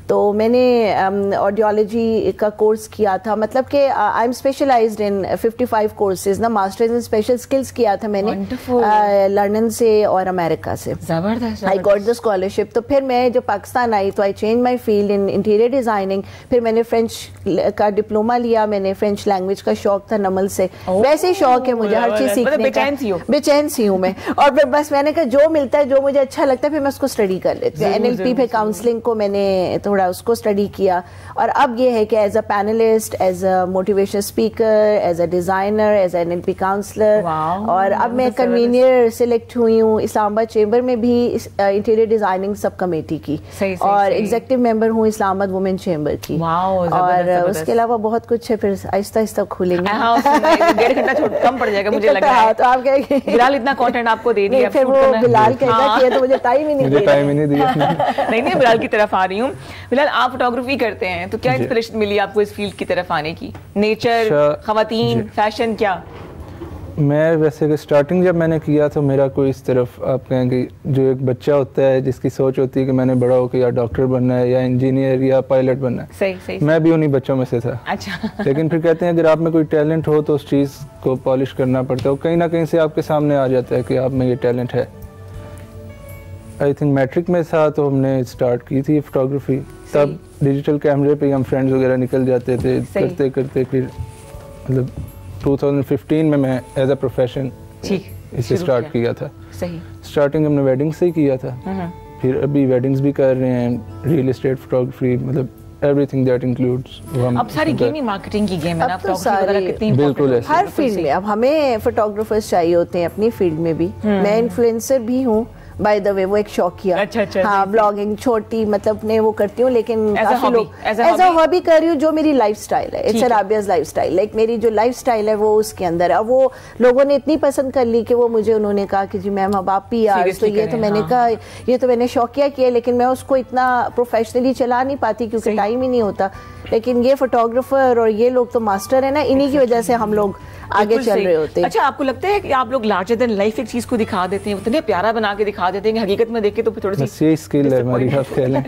S6: تو میں نے آڈیولوجی کا کورس کیا تھا، مطلب کہ I am specialized in 55 courses نا، ماسٹرز ان اسپیشل اسکلس کیا تھا میں نے لندن سے اور امریکہ سے.
S1: زبردست.
S6: I got the scholarship. تو پھر میں جب پاکستان آئی تو I change my field in interior designing. پھر میں نے فرینچ کا ڈپلوما لیا. میں نے فرینچ لینگویج کا شوق تھا نمل سے، ویسے ہی شوق ہے مجھے ہر چیز سیکھنے کا. بے چین سی ہوں میں. اور پھر بس میں نے کہا جو ملتا ہے جو مجھے اچھا لگتا ہے پھر میں اس کو اسٹڈی کر لیتی ہوں. NLP پہ کاؤنسلنگ کو میں نے تھوڑا اس کو اسٹڈی کیا. اور اب یہ ہے کہ as a panellist, as a motivation speaker, as a designer, as a NLP counsellor. اور اب میں کنوینئر سلیکٹ ہوئی ہوں اسلام آباد چیمبر میں بھی انٹیریئر ڈیزائننگ سب کمیٹی کی، اور ایگزیکٹو ممبر ہوں اسلام آباد وومن چیمبر کی. اور اس کے علاوہ بہت کچھ ہے، پھر آہستہ آہستہ کھولیں گے.
S1: 1.5 گھنٹہ کم پڑ جائے گا مجھے لگ رہا ہے.
S6: تو آپ کہیں گے
S1: بلال اتنا کانٹینٹ آپ کو دے دیا،
S6: پھر وہ بلال کہتا کہ تو مجھے ٹائم ہی نہیں دیا.
S1: نہیں بلال کی طرف آ رہی ہوں. بلال آپ فوٹوگرافی کرتے ہیں تو کیا انسپریشن ملی آپ کو اس فیلڈ کی طرف آنے کی؟ نیچر، خواتین، فیشن، کیا؟
S7: میں ویسے کہ اسٹارٹنگ جب میں نے کیا تو میرا کوئی اس طرف آپ کہیں کہ جو ایک بچہ ہوتا ہے جس کی سوچ ہوتی ہے کہ میں نے بڑا ہو کے یا ڈاکٹر بننا ہے یا انجینئر یا پائلٹ بننا ہے. میں بھی انہی بچوں میں سے تھا. اچھا. لیکن پھر کہتے ہیں اگر آپ میں کوئی ٹیلنٹ ہو تو اس چیز کو پالش کرنا پڑتا ہے، کہیں نہ کہیں سے آپ کے سامنے آ جاتا ہے کہ آپ میں یہ ٹیلنٹ ہے. آئی تھنک میٹرک میں تھا تو ہم نے اسٹارٹ کی تھی فوٹوگرافی. تب ڈیجیٹل کیمرے پہ ہم فرینڈز وغیرہ نکل جاتے تھے، کرتے کرتے پھر مطلب 2015 میں ایز اے پروفیشن اسے اسٹارٹ کیا تھا. اسٹارٹنگ ہم نے ویڈنگ سے ہی کیا تھا، پھر ابھی ویڈنگز بھی کر رہے ہیں، ریئل اسٹیٹ فوٹوگرافی، مطلب everything that includes.
S1: اب ساری گیم ہی مارکیٹنگ کی گیم ہے نا،
S7: بالکل
S6: ہر فیلڈ میں. اب ہمیں فوٹوگرافرز چاہیے ہوتے ہیں اپنی فیلڈ میں بھی. میں انفلوئنسر بھی ہوں بائی دا وے، وہ ایک شوقیہ. ہاں بلاگنگ چھوٹی مطلب نے وہ کرتی ہوں، لیکن کافی لوگ ایز اے ہابی کر رہی ہوں. جو میری لائف اسٹائل ہے، اٹس رابعہ's لائف اسٹائل، لائک میری جو لائف اسٹائل ہے وہ اس کے اندر ہے. وہ لوگوں نے اتنی پسند کر لی کہ وہ مجھے انہوں نے کہا کہ جی میم اب آپ بھی یار. تو یہ تو میں نے کہا یہ تو میں نے شوقیہ کیا، لیکن میں اس کو اتنا پروفیشنلی چلا نہیں پاتی کیونکہ ٹائم ہی نہیں ہوتا. لیکن یہ فوٹوگرافر اور یہ لوگ تو ماسٹر ہیں نا، انہی کی وجہ سے ہم لوگ آگے چل رہے ہوتے ہیں.
S1: اچھا آپ کو لگتا ہے کہ آپ لوگ لارجر دین لائف ایک چیز کو دکھا دیتے ہیں، اتنے پیارا بنا کے دکھا دیتے ہیں کہ حقیقت میں دیکھے تو تھوڑی سی
S7: یہ اسکل ہے ہماری. آپ کہہ لیں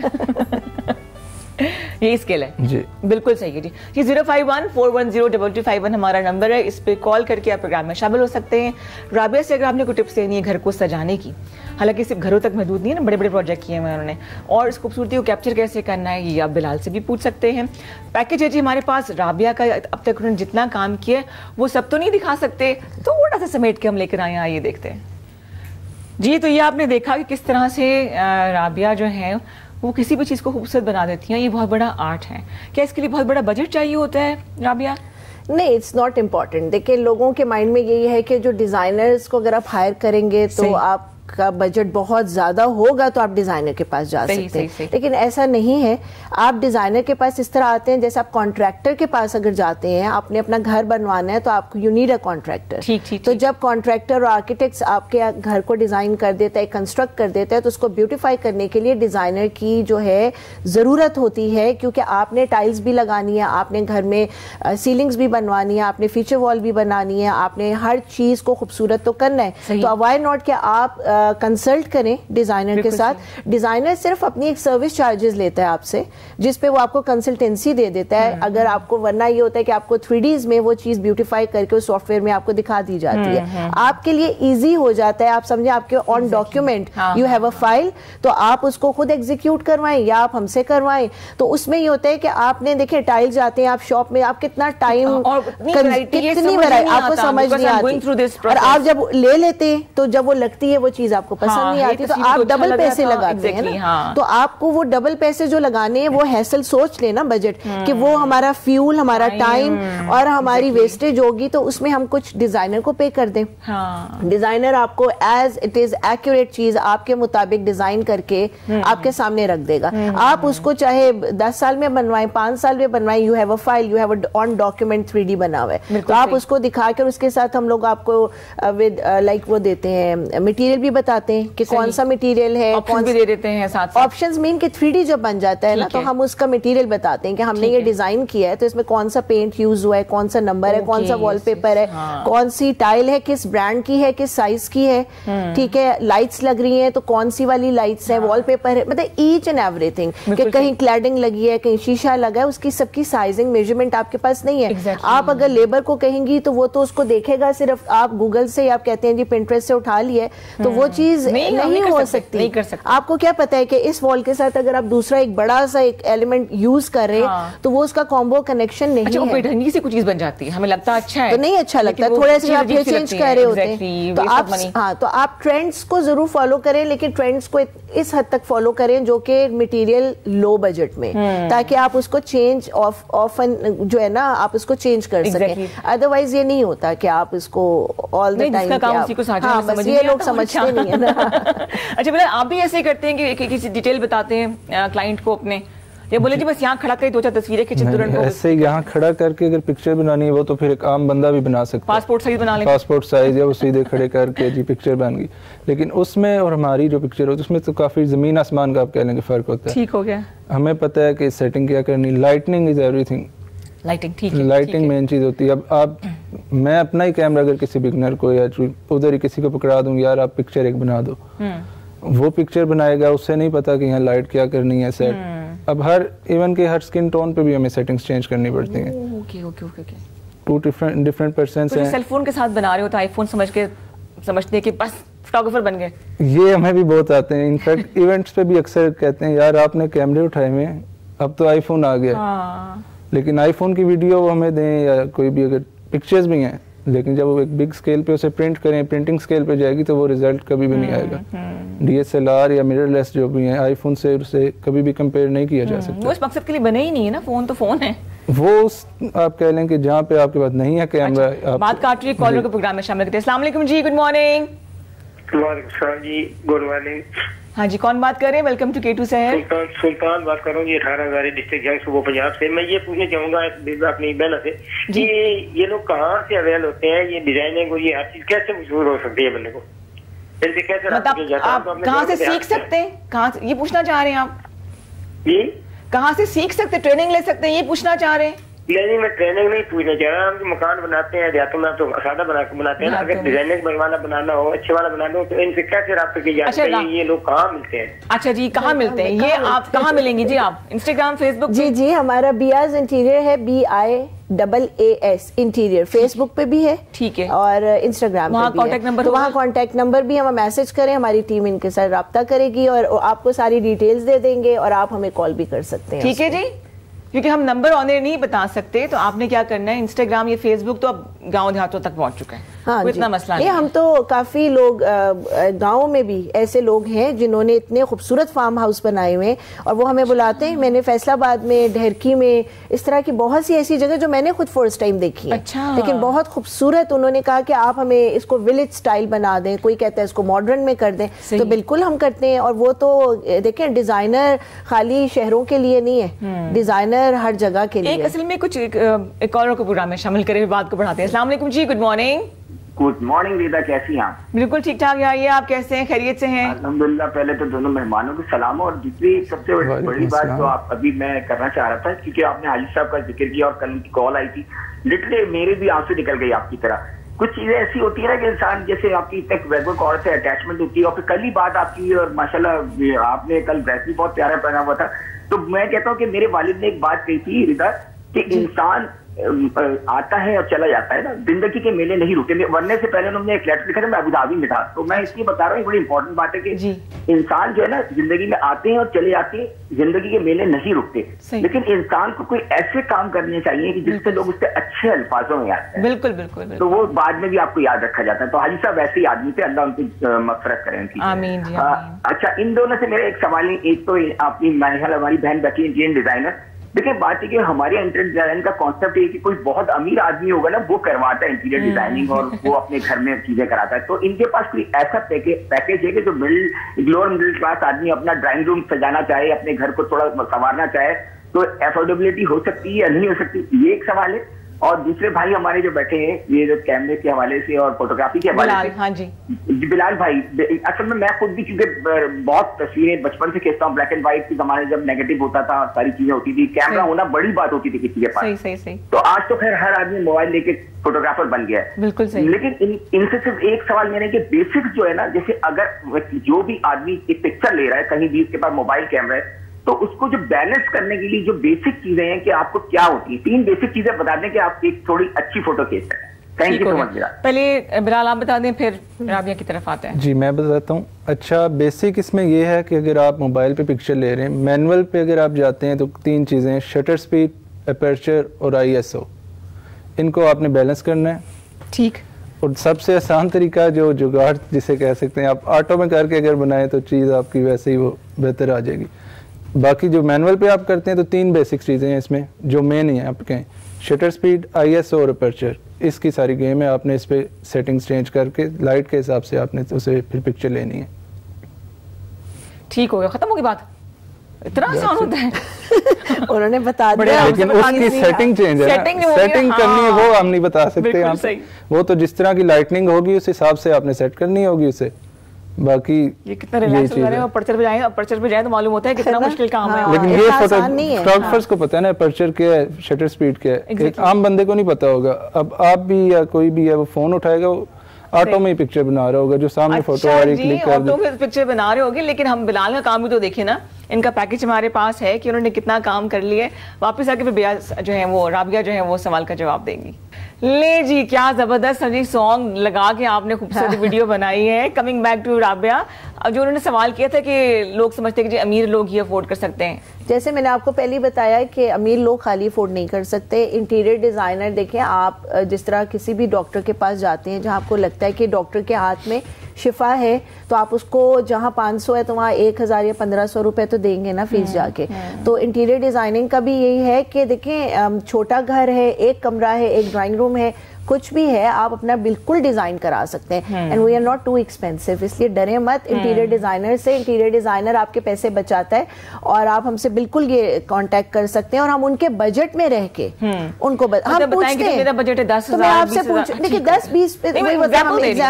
S1: یہ اسکل ہے
S7: جی
S1: بالکل صحیح ہے جی 05141022251 ہمارا نمبر ہے, اس پہ کال کر کے آپ پروگرام میں شامل ہو سکتے ہیں. رابعہ سے اگر آپ نے کوئی ٹپس لینی ہے گھر کو سجانے کی, حالانکہ صرف گھروں تک محدود نہیں ہے نا, بڑے بڑے پروجیکٹ کیے ہوئے ہیں انہوں نے, اور اس خوبصورتی کو کیپچر کیسے کرنا ہے یہ آپ بلال سے بھی پوچھ سکتے ہیں. پیکیج ہے جی ہمارے پاس رابعہ کا, اب تک انہوں نے جتنا کام کیا وہ سب تو نہیں دکھا سکتے, تھوڑا سا سمیٹ کے ہم لے کر آئے ہیں, آئیے دیکھتے ہیں جی. تو یہ آپ نے دیکھا کہ کس طرح سے رابعہ جو ہے وہ کسی بھی چیز کو خوبصورت بنا دیتی ہیں, یہ بہت بڑا آرٹ ہے. کیا اس کے لیے بہت بڑا بجٹ چاہیے ہوتا ہے رابعہ؟
S6: نہیں, اٹس ناٹ امپورٹنٹ. دیکھیں لوگوں کے مائنڈ میں یہی ہے کہ جو ڈیزائنرز کو اگر آپ ہائر کریں گے تو آپ کا بجٹ بہت زیادہ ہوگا تو آپ ڈیزائنر کے پاس جا سکتے ہیں, لیکن ایسا نہیں ہے. آپ ڈیزائنر کے پاس اس طرح آتے ہیں جیسے آپ کانٹریکٹر کے پاس اگر جاتے ہیں, آپ نے اپنا گھر بنوانا ہے تو آپ کو یو نیڈ اے کانٹریکٹر. تو جب کانٹریکٹر اور آرکیٹیکٹس آپ کے گھر کو ڈیزائن کر دیتا ہے, کنسٹرکٹ کر دیتا ہے, تو اس کو بیوٹیفائی کرنے کے لیے ڈیزائنر کی جو ہے ضرورت ہوتی ہے, کیونکہ آپ نے ٹائلز بھی لگانی ہے, آپ نے گھر میں سیلنگز بھی بنوانی ہے, آپ نے فیچر وال بھی بنانی ہے, آپ نے ہر چیز کو خوبصورت تو کرنا ہے. تو وائی ناٹ کہ آپ کنسلٹ کریں ڈیزائنر کے ساتھ. ڈیزائنر صرف اپنی ایک سروس چارجز لیتا ہے آپ سے, جس پہ وہ آپ کو کنسلٹنسی دے دیتا ہے. اگر آپ کو, ورنہ یہ ہوتا ہے کہ آپ کو 3Ds میں وہ چیز بیوٹیفائی کر کے سافٹ ویئر میں آپ کو دکھا دی جاتی ہے. آپ کے لیے ایزی ہو جاتا ہے, آپ سمجھیں آپ کے own document you have a file, تو آپ اس کو خود ایگزیکیوٹ کروائیں یا آپ ہم سے کروائیں. تو اس میں یہ ہوتا ہے کہ آپ نے دیکھیں ٹائل جاتے ہیں آپ شاپ میں, آپ کتنا ٹائم, کتنی ویرائٹی آپ کو سمجھ نہیں آتی, اور آپ جب لے لیتے ہیں تو جب وہ لگتی ہے وہ چیز آپ کو پسند نہیں آتی, تو آپ ڈبل پیسے لگاتے ہیں نا. تو آپ کو وہ ڈبل پیسے جو لگانے ہیں وہ ہیسل سوچ لینا بجٹ, کہ وہ ہمارا فیول, ہمارا ٹائم اور ہماری ویسٹیج ہوگی, تو اس میں ہم کچھ ڈیزائنر کو پے کر دیں. ڈیزائنر آپ کو ایز اٹ از ایکوریٹ چیز آپ کے مطابق ڈیزائن کر کے آپ کے سامنے رکھ دے گا. آپ اس کو چاہے 10 سال میں بنوائیں, 5 سال میں بنوائیں, you have a file, you have a own document 3D بنا ہوا ہے, تو آپ اس کو دکھا کر اس کے ساتھ ہم لوگ آپ کو لائک وہ دیتے ہیں, مٹیریل بھی بتاتے ہیں کہ کون سا مٹیریل ہے,
S1: آپشن بھی دے دیتے ہیں ساتھ.
S6: آپشنز مین کہ 3D جب بن جاتا ہے نا, تو ہم اس کا مٹیریل بتاتے ہیں کہ ہم نے یہ ڈیزائن کیا ہے, تو اس میں کون سا پینٹ یوز ہوا ہے, کون سا نمبر ہے, کون سا وال پیپر ہے, کون سی ٹائل ہے, کس برانڈ کی ہے, کس سائز کی ہے, ٹھیک ہے, لائٹس لگ رہی ہیں تو کون سی والی لائٹس ہیں, وال پیپر ہے, مطلب ایچ اینڈ ایوری تھنگ, کہ کہیں کلیڈنگ لگی ہے, کہیں شیشہ لگا ہے, اس کی سب کی سائزنگ میجرمنٹ آپ کے پاس نہیں ہے. آپ اگر لیبر کو کہیں گی تو وہ تو اس کو دیکھے گا صرف, آپ گوگل سے آپ کہتے ہیں جی پنٹریسٹ سے اٹھا لی ہے, تو وہ چیز نہیں ہو سکتی. آپ کو کیا پتا ہے کہ اس وال کے ساتھ اگر آپ دوسرا ایک بڑا سا ایک ایلیمنٹ یوز کر رہے ہیں تو وہ اس کا کومبو کنیکشن نہیں ہے,
S1: ڈھنگی سے کوئی چیز بن جاتی ہے, ہمیں لگتا ہے اچھا ہے
S6: تو نہیں اچھا لگتا, تھوڑے سے آپ یہ چینج کر رہے ہوتے ہیں. تو آپ تو آپ ٹرینڈز کو ضرور فالو کریں, لیکن ٹرینڈز کو اس حد تک فالو کریں جو کہ مٹیریل لو بجٹ میں, تاکہ آپ اس کو چینج آفن جو ہے نا آپ اس کو چینج کر سکیں. ادروائز یہ نہیں ہوتا کہ آپ اس کو آل دا ٹائم, یہ لوگ سمجھتے نہیں ہیں نا.
S1: اچھا بھلا آپ بھی ایسے کرتے ہیں کہ کسی ڈیٹیل بتاتے ہیں کلائنٹ کو اپنے, یا بولے جی بس یہاں کھڑا کر 2-4 تصویریں کھینچ ترنت,
S7: ایسے یہاں کھڑا کر کے اگر پکچر بنانی ہے وہ تو پھر ایک عام بندہ بھی بنا سکتا ہے,
S1: پاسپورٹ سائز بنا لیں,
S7: پاسپورٹ سائز, یا وہ سیدھے کھڑے کر کے جی پکچر بن گئی. لیکن اس میں اور ہماری جو پکچر ہوتی ہے اس میں تو کافی زمین آسمان کا آپ کہہ لیں کہ فرق ہوتا ہے.
S1: ٹھیک ہو گیا,
S7: ہمیں پتہ ہے کہ سیٹنگ کیا کرنی, lighting is everything, lighting main چیز ہوتی ہے. اب آپ, میں اپنا ہی کیمرہ اگر کسی بگنر کو یا ادھر ہی کسی کو پکڑا دوں, یار آپ پکچر ایک بنا دو, وہ پکچر بنائے گا, اس سے نہیں پتا کہ یہاں لائٹ کیا کرنی ہے, سیٹ. اب ہر ایون کے ہر سکن ٹون پہ بھی ہمیں سیٹنگز چینج کرنی پڑتی ہیں. ٹو ڈفرنٹ پرسنس ہیں.
S1: سیل فون کے ساتھ بنا رہے ہو تو آئی فون سمجھتے ہیں کہ بس فوٹوگرافر بن گئے.
S7: یہ ہمیں بھی بہت آتے ہیں. انفیکٹ ایونٹس پہ بھی اکثر کہتے ہیں یار آپ نے کیمرے اٹھائے ہوئے ہیں, اب تو آئی فون آ گیا, لیکن آئی فون کی ویڈیو وہ ہمیں دیں یا کوئی بھی, اگر پکچرز بھی ہیں, لیکن جب وہ ایک بگ سکیل پہ اسے پرنٹ کریں, پرنٹنگ سکیل پہ جائے گی تو وہ رزلٹ کبھی بھی نہیں آئے گا. DSLR یا میرر لیس جو بھی ہیں, آئی فون سے اسے کبھی بھی کمپیئر نہیں کیا جا سکتا.
S1: وہ اس مقصد کے لیے بنے ہی نہیں ہے نا, فون تو فون ہے.
S7: وہ آپ کہہ لیں کہ جہاں پہ آپ کے پاس نہیں ہے کیمرہ.
S1: بات کاٹ رہی ہے, کالر کو پروگرام میں شامل کرتے ہیں. السلام علیکم جی, گڈ مارننگ.
S2: وعلیکم السلام جی, گڈ مارننگ.
S1: ہاں جی, کون بات کر رہے ہیں؟ ویلکم ٹو K2 سحر.
S2: سلطان بات کر رہا ہوں جی, 18 ہزاری ڈسٹرکٹ جنگ صوبہ پنجاب سے. میں یہ پوچھنا چاہوں گا اپنی بہن سے کہ یہ لوگ کہاں سے اویل ہوتے ہیں, یہ ڈیزائننگ اور یہ ہر چیز کیسے مشہور ہو سکتی ہے بندے کو,
S1: آپ کہاں سے سیکھ سکتے ہیں, کہاں سے, یہ پوچھنا چاہ رہے ہیں آپ؟
S2: جی,
S1: کہاں سے سیکھ سکتے, ٹریننگ لے سکتے ہیں, یہ پوچھنا چاہ رہے ہیں؟
S8: نہیں میں ٹریننگ نہیں پوچھنا چاہ رہا. ہم جو مکان بناتے ہیں دیہاتوں میں تو سادہ بناتے ہیں نا, اگر ڈیزائنر والا بنانا ہو, اچھے والا بنانا ہو, تو ان سے کیسے رابطہ کیا جاتا ہے؟ یہ لوگ کہاں ملتے ہیں؟
S1: اچھا جی, کہاں ملتے ہیں یہ, آپ کہاں ملیں گی جی؟ آپ انسٹاگرام, فیس بک؟
S6: جی ہمارا بیاز انٹیریئر ہے, BIAAS انٹیریئر, فیس بک پہ بھی ہے, ٹھیک ہے, اور انسٹاگرام پہ بھی ہے. تو وہاں کانٹیکٹ نمبر بھی ہم میسج کریں, ہماری ٹیم ان کے ساتھ رابطہ کرے گی اور آپ کو ساری ڈیٹیلز دے دیں گے, اور آپ ہمیں کال بھی کر سکتے ہیں.
S1: ٹھیک ہے جی, کیونکہ ہم نمبر آن ایئر نہیں بتا سکتے, تو آپ نے کیا کرنا ہے, انسٹاگرام یا فیس بک تو اب گاؤں دیہاتوں تک پہنچ چکا ہے, اتنا مسئلہ نہیں.
S6: ہم تو کافی لوگ گاؤں میں بھی ایسے لوگ ہیں جنہوں نے اتنے خوبصورت فارم ہاؤس بنائے ہوئے ہیں, اور وہ ہمیں بلاتے ہیں. میں نے فیصل آباد میں, ڈھیرکی میں, اس طرح کی بہت سی ایسی جگہ جو میں نے خود فرسٹ ٹائم دیکھی ہے, لیکن بہت خوبصورت. انہوں نے کہا کہ آپ ہمیں اس کو ولیج سٹائل بنا دیں, کوئی کہتا ہے اس کو ماڈرن میں کر دیں, تو بالکل ہم کرتے ہیں. اور وہ تو دیکھیں ڈیزائنر خالی شہروں کے لیے نہیں ہے, ڈیزائنر ہر جگہ کے لیے.
S1: ایک اصل میں کچھ ایک اور کو پروگرام میں شامل کرے ہوئے بات کو بڑھاتے ہیں. السلام علیکم جی, گڈ مارننگ.
S9: گڈ مارننگ ریدا, کیسی ہیں آپ؟
S1: بالکل ٹھیک ٹھاک. آئیے, آپ کیسے ہیں, خیریت سے ہیں؟
S9: الحمدللہ. پہلے تو دونوں مہمانوں کو سلام, اور دوسری سب سے بڑی بات جو آپ ابھی میں کرنا چاہ رہا تھا, کیونکہ آپ نے حاجی صاحب کا ذکر کیا اور کل ان کی کال آئی تھی, لٹرلی میرے بھی آنسو نکل گئی آپ کی طرح. کچھ چیزیں ایسی ہوتی ہے نا کہ انسان, جیسے آپ کی ایک ویبر کال سے اٹیچمنٹ ہوتی ہے, اور پھر کل ہی بات آپ کی, اور ماشاءاللہ آپ نے کل ڈریس بھی بہت پیارا پہنا ہوا تھا. تو میں کہتا ہوں کہ میرے والد نے ایک بات کہی تھی ریدا, کہ انسان آتا ہے اور چلا جاتا ہے نا, زندگی کے میلے نہیں رکتے. ورنے سے پہلے انہوں نے ایک لیٹر لکھا تھا, میں ابوظہبی میں تھا, تو میں اس لیے بتا رہا ہوں, بڑی امپورٹنٹ بات ہے کہ انسان جو ہے نا زندگی میں آتے ہیں اور چلے جاتے ہیں, زندگی کے میلے نہیں رکتے. لیکن انسان کو کوئی ایسے کام کرنے چاہیے کہ جس سے لوگ اس سے اچھے الفاظوں میں آتے ہیں.
S1: بالکل بالکل,
S9: تو وہ بعد میں بھی آپ کو یاد رکھا جاتا ہے. تو حاجی صاحب ایسے ہی آدمی تھے, اللہ ان کی مغفرت کریں.
S1: آمین.
S9: اچھا, ان دونوں سے میرا ایک سوال ہے. ایک تو آپ کی ہماری بہن بیٹھی انٹیریئر ڈیزائنر. دیکھیں بات ہے کہ ہمارے انٹیریئر ڈیزائن کا کانسیپٹ ہے کہ کوئی بہت امیر آدمی ہوگا نا, وہ کرواتا ہے انٹیریئر ڈیزائننگ, اور وہ اپنے گھر میں چیزیں کراتا ہے. تو ان کے پاس کوئی ایسا پیکیج ہے کہ جو لوور مڈل کلاس آدمی اپنا ڈرائنگ روم سجانا چاہے, اپنے گھر کو تھوڑا سنوارنا چاہے, تو افورڈیبلٹی ہو سکتی ہے یا نہیں ہو سکتی, یہ ایک سوال ہے. اور دوسرے بھائی ہمارے جو بیٹھے ہیں, یہ جو کیمرے کے حوالے سے اور فوٹوگرافی کے حوالے سے,
S1: ہاں جی
S9: بلال بھائی, اصل میں خود بھی کیونکہ بہت تصویریں بچپن سے کھینچتا ہوں, بلیک اینڈ وائٹ کے زمانے جب نیگیٹو ہوتا تھا, ساری چیزیں ہوتی تھی, کیمرہ ہونا بڑی بات ہوتی تھی کسی کے پاس. تو آج تو خیر ہر آدمی موبائل لے کے فوٹوگرافر بن گیا ہے.
S1: بالکل صحیح.
S9: لیکن ان سے صرف ایک سوال میرے کہ بیسکس جو ہے نا, جیسے اگر جو بھی آدمی ایک پکچر لے رہا ہے, کہیں بھی اس کے پاس موبائل کیمرہ ہے, تو اس کو جو بیلنس کرنے کے لیے جو بیسک چیزیں ہیں کہ آپ کو کیا ہوتی ہیں, 3 بیسک چیزیں بتا دیں کہ آپ ایک تھوڑی اچھی فوٹو کھینچ سکیں. تھینک یو سو مچ.
S1: پہلے بلال آپ بتا دیں, پھر رابعہ کی طرف آتے ہیں.
S7: جی میں بتاتا ہوں. اچھا, بیسک اس میں یہ ہے کہ اگر آپ موبائل پہ پکچر لے رہے ہیں, مینول پہ اگر آپ جاتے ہیں تو 3 چیزیں ہیں, شٹر سپیڈ, اپرچر اور ISO. ان کو آپ نے بیلنس کرنا ہے.
S1: ٹھیک.
S7: اور سب سے آسان طریقہ جو جگاڑ جسے کہہ سکتے ہیں, آپ آٹو میں کر کے اگر بنائیں تو چیز آپ کی ویسے ہی وہ بہتر آ جائے گی. باقی جو مینول پہ آپ کرتے ہیں تو 3 بیسک چیزیں ہیں اس میں جو مین ہی ہیں آپ کہیں, شٹر سپیڈ, ISO اور اپرچر. اس کی ساری گیم ہے, آپ نے اس پہ سیٹنگز چینج کر کے لائٹ کے حساب سے آپ نے اسے پھر پکچر لینی ہے.
S1: ٹھیک ہو گیا, ختم ہوگی بات. اتنا آسان ہوتا ہے.
S6: انہوں نے بتا دیا,
S7: لیکن اس کی سیٹنگ چینج ہے, سیٹنگ کرنی ہے وہ ہم نہیں بتا سکتے یہاں پہ. وہ تو جس طرح کی لائٹننگ ہوگی اس حساب سے آپ نے سیٹ کرنی ہوگی اسے. باقی
S1: یہ کتنا ریلیکس ہو رہا ہے, پرچر پہ جائیں, پرچر پہ جائیں تو معلوم ہوتا ہے کتنا مشکل کام ہے.
S7: لیکن یہ فوٹوگرافرز کو پتا ہے نا پرچر کیا ہے, شٹر سپیڈ کیا ہے, ایک عام بندے کو نہیں پتا ہوگا. اب آپ بھی یا کوئی بھی ہے, وہ فون اٹھائے گا, وہ آٹو میں پکچر بنا رہا ہوگا, جو سامنے فوٹو آ رہی کلک کر دے,
S1: آٹو میں پکچر بنا رہے ہوگے. لیکن ہم بلال کا کام بھی تو دیکھیں نا, ان کا پیکج ہمارے پاس ہے کہ انہوں نے کتنا کام کر لیا ہے. واپس آ کے پھر بیاض جو ہے وہ رابعہ جو ہے وہ سوال کا جواب دیں گی. لے جی, کیا زبردست جی سانگ لگا کے آپ نے خوبصورت ویڈیو بنائی ہے. کمنگ بیک ٹو رابعہ, جو انہوں نے سوال کیا تھا کہ لوگ سمجھتے ہیں کہ امیر لوگ ہی افورڈ کر سکتے ہیں.
S6: جیسے میں نے آپ کو پہلے بتایا کہ امیر لوگ خالی افورڈ نہیں کر سکتے. انٹیریئر ڈیزائنر دیکھیں آپ, جس طرح کسی بھی ڈاکٹر کے پاس جاتے ہیں جہاں آپ کو لگتا ہے کہ ڈاکٹر کے ہاتھ میں شفا ہے, تو آپ اس کو جہاں 500 ہے تو وہاں 1000 یا 1500 روپے تو دیں گے نا فیس جا کے. تو انٹیریئر ڈیزائننگ کا بھی یہی ہے کہ دیکھیں چھوٹا گھر ہے, ایک کمرہ ہے, ایک ڈرائنگ روم ہے, کچھ بھی ہے آپ اپنا بالکل ڈیزائن کرا سکتے ہیں. And we are not too expensive, اس لیے ڈرے مت انٹیریئر ڈیزائنر سے. انٹیریئر ڈیزائنر آپ کے پیسے بچاتا ہے اور آپ ہم سے بالکل یہ کانٹیکٹ کر سکتے ہیں اور ہم ان کے بجٹ میں رہ کے ان کو ہم پوچھتے ہیں
S1: میرا بجٹ ہے 10,000.
S6: میں آپ سے پوچھ دیکھیے 10-20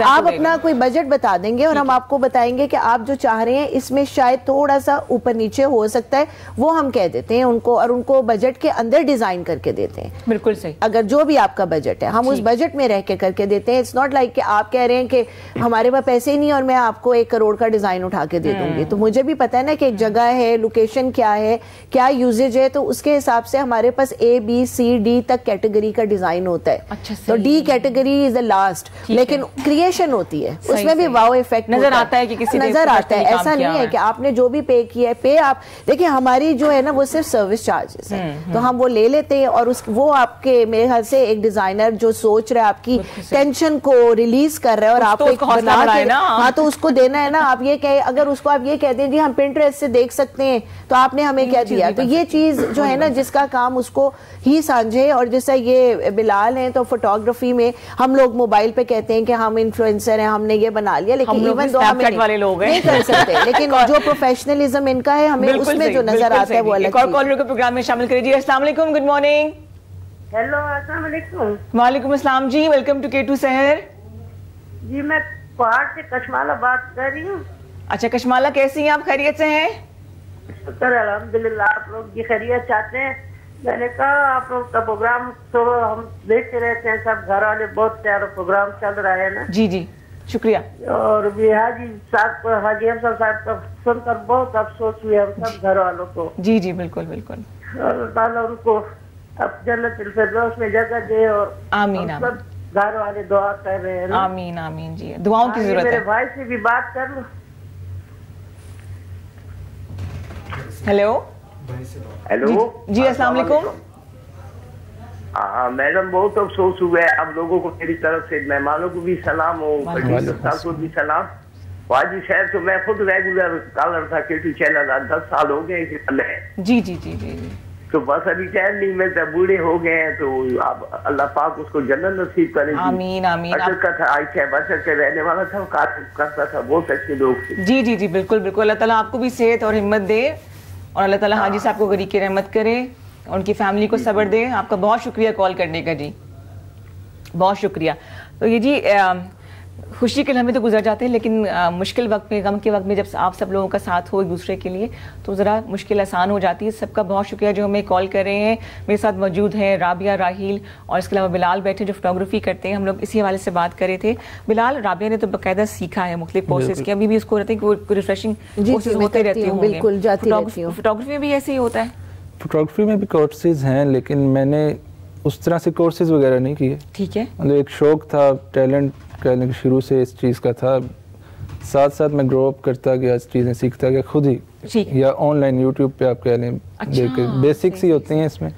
S6: آپ اپنا کوئی بجٹ بتا دیں گے اور ہم آپ کو بتائیں گے کہ آپ جو چاہ رہے ہیں اس میں شاید تھوڑا سا اوپر نیچے ہو سکتا ہے, وہ ہم کہہ دیتے ہیں ان کو اور ان کو بجٹ کے اندر ڈیزائن کر کے دیتے ہیں.
S1: بالکل صحیح,
S6: اگر جو بھی آپ کا بجٹ ہے ہم اس بجٹ میں رہ کے کر کے دیتے ہیں. اٹس ناٹ لائک کہ آپ کہہ رہے ہیں کہ ہمارے پاس پیسے ہی نہیں اور میں آپ کو 1 کروڑ کا ڈیزائن اٹھا کے دے دوں گی. تو مجھے بھی پتا ہے نا کہ ایک جگہ ہے, لوکیشن کیا ہے, کیا یوزیج ہے, تو اس کے حساب سے ہمارے پاس A-B-C-D تک کیٹیگری کا ڈیزائن ہوتا ہے. تو D category is the last, لیکن کریشن ہوتی ہے اس میں بھی واو ایفیکٹ
S1: نظر آتا ہے کہ کسی
S6: نظر آتا ہے. ایسا نہیں ہے کہ آپ نے جو بھی پے کیا ہے پے آپ دیکھیں ہماری جو ہے نا وہ صرف سروس چارجز ہے, تو ہم وہ لے لیتے ہیں اور وہ آپ کے میرے خیال سے ایک ڈیزائنر جو سوچ رہا ہے آپ کی ٹینشن کو ریلیز کر رہا ہے اور آپ کو بنا کے ہاں تو اس کو دینا ہے نا. آپ یہ کہ اگر اس کو آپ یہ کہہ دیں جی ہم پنٹریسٹ سے دیکھ سکتے ہیں تو آپ نے ہمیں کیا دیا, تو یہ چیز جو ہے نا جس کا کام اس کو ہی سانجھے. اور جیسا یہ بلال ہیں تو فوٹوگرافی میں ہم لوگ موبائل پہ کہتے ہیں کہ ہم انفلوئنسر ہیں, ہم نے یہ بنا لیا, لیکن ایون دو ہم نہیں کر سکتے, لیکن جو پروفیشنلزم ان کا ہے ہمیں اس میں جو نظر آتا ہے وہ الگ.
S1: ایک اور کالر کو پروگرام میں شامل کریے. السلام علیکم, گڈ مارننگ.
S10: ہیلو السلام علیکم.
S1: وعلیکم السلام جی, ویلکم ٹو K2 سحر.
S10: جی میں پہاڑ سے کشمالہ بات کر رہی ہوں.
S1: اچھا کشمالہ, کیسی ہیں آپ, خیریت سے ہیں؟
S10: شکر الحمدللہ. آپ لوگ کی خیریت چاہتے ہیں. میں نے کہا آپ لوگ کا پروگرام تو ہم دیکھتے رہتے ہیں, سب گھر والے بہت پیارا پروگرام چل رہا ہے نا.
S1: جی جی شکریہ.
S10: اور بھی حاجی صاحب حاجی افضل صاحب کا سن کر بہت افسوس ہوئے ہم سب گھر والوں کو.
S1: جی جی بالکل بالکل.
S10: اللہ تعالیٰ ان کو اب جنت الفردوس میں جگہ دے اور
S1: آمین.
S10: سب گھر والے دعا کر رہے ہیں.
S1: آمین آمین. جی دعاؤں کی ضرورت ہے.
S10: میرے بھائی سے بھی بات کر لوں.
S1: ہیلو
S8: ہیلو
S1: جی السلام علیکم.
S8: میڈم بہت افسوس ہوا ہے. اب لوگوں کو میری طرف سے مہمانوں کو بھی سلام ہو, کو بھی سلام. واجی شہر تو میں خود ریگولر کالر تھا K2 چینل, 10 سال ہو گئے اسی پلے.
S1: جی جی جی جی.
S8: تو بس ابھی ٹائم نہیں ملتا, بوڑھے ہو گئے ہیں, تو اب اللہ پاک اس کو جنت نصیب کرے.
S1: آمین آمین.
S8: اچھا کا تھا, آئیچہ بچر کے رہنے والا تھا, کرتا تھا, بہت اچھے لوگ تھے.
S1: جی جی جی بالکل بالکل. اللہ تعالیٰ آپ کو بھی صحت اور ہمت دے اور اللہ تعالیٰ حاجی صاحب کو غریب کی رحمت کرے, ان کی فیملی کو صبر دے. آپ کا بہت شکریہ کال کرنے کا. جی بہت شکریہ. تو یہ جی خوشی کے لمحے تو گزر جاتے ہیں, لیکن مشکل وقت میں, غم کے وقت میں جب آپ سب لوگوں کا ساتھ ہو ایک دوسرے کے لیے تو ذرا مشکل آسان ہو جاتی ہے. سب کا بہت شکریہ جو ہمیں کال کر رہے ہیں. میرے ساتھ موجود ہیں رابعہ, راہیل اور اس کے علاوہ بلال بیٹھے جو فوٹوگرافی کرتے ہیں. ہم لوگ اسی حوالے سے بات کر رہے تھے. بلال, رابعہ نے تو باقاعدہ سیکھا ہے مختلف کورسز کے, ابھی بھی اس کو رہتے ہیں کہ ریفریشنگ کورسز ہوتے رہتے ہیں.
S6: بالکل جاتی رہتی ہوں.
S1: فوٹوگرافی میں بھی ایسے ہی ہوتا ہے.
S7: فوٹوگرافی میں بھی کورسز ہیں, لیکن میں نے اس طرح سے کورسز وغیرہ نہیں کیے.
S1: ٹھیک ہے.
S7: مطلب ایک شوق تھا, ٹیلنٹ کہنے کے شروع سے اس چیز کا تھا. ساتھ ساتھ میں گرو اپ کرتا گیا, چیزیں سیکھتا گیا خود ہی, یا آن لائن یوٹیوب پہ آپ کہہ لیں دیکھ کے. بیسکس ہی ہوتے ہیں اس میں,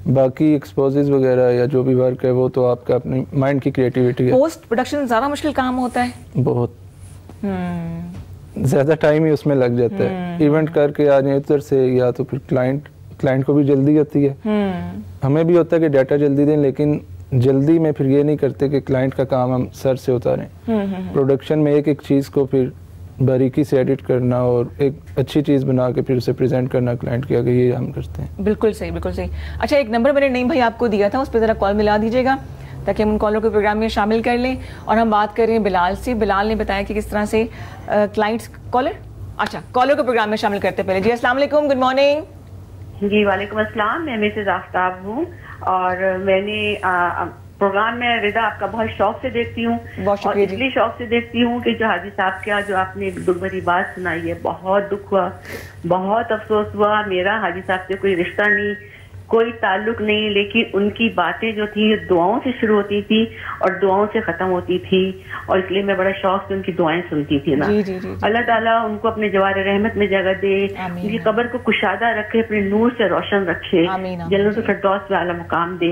S7: باقی ایکسپوزز وغیرہ یا جو بھی ورک ہے وہ تو آپ کا اپنے مائنڈ کی کریٹیوٹی ہے.
S1: پوسٹ پروڈکشن زیادہ مشکل کام ہوتا ہے,
S7: بہت زیادہ ٹائم ہی اس میں لگ جاتا ہے. ایونٹ کر کے آ جائیں ادھر سے, یا تو پھر کلائنٹ کو بھی جلدی ہوتی ہے, ہمیں بھی ہوتا ہے کہ ڈیٹا جلدی دیں, لیکن جلدی میں پھر یہ نہیں کرتے کہ کلائنٹ کا کام ہم سر سے اتاریں. پروڈکشن میں ایک ایک چیز کو پھر باریکی سے ایڈٹ کرنا اور ایک اچھی چیز بنا کے پھر اسے پریزنٹ کرنا کلائنٹ کے آگے, یہ ہم کرتے ہیں.
S1: بالکل صحیح بالکل صحیح. اچھا ایک نمبر میں نے نعیم بھائی آپ کو دیا تھا, اس پہ ذرا کال ملا دیجیے گا تاکہ ہم ان کالوں کو پروگرام میں شامل کر لیں. اور ہم بات کر رہے ہیں بلال سے. بلال نے بتایا کہ کس طرح سے کلائنٹس کالر کو پروگرام میں شامل کرتے پہلے. جی السلام علیکم, گڈ مارننگ.
S11: جی وعلیکم السلام. میں مسز آفتاب ہوں اور میں نے پروگرام میں رضا آپ کا بہت شوق سے دیکھتی ہوں, اور اس لیے شوق سے دیکھتی ہوں کہ جو حاجی صاحب کا جو آپ نے دکھ بھری بات سنائی ہے, بہت دکھ ہوا, بہت افسوس ہوا. میرا حاجی صاحب سے کوئی رشتہ نہیں, کوئی تعلق نہیں, لیکن ان کی باتیں جو تھی دعاؤں سے شروع ہوتی تھی اور دعاؤں سے ختم ہوتی تھی, اور اس لیے میں بڑا شوق سے ان کی دعائیں سنتی تھی نا. اللہ تعالیٰ ان کو اپنے جوار رحمت میں جگہ دے, ان کی قبر کو کشادہ رکھے, اپنے نور سے روشن رکھے, جنت الفردوس میں اعلیٰ مقام دے.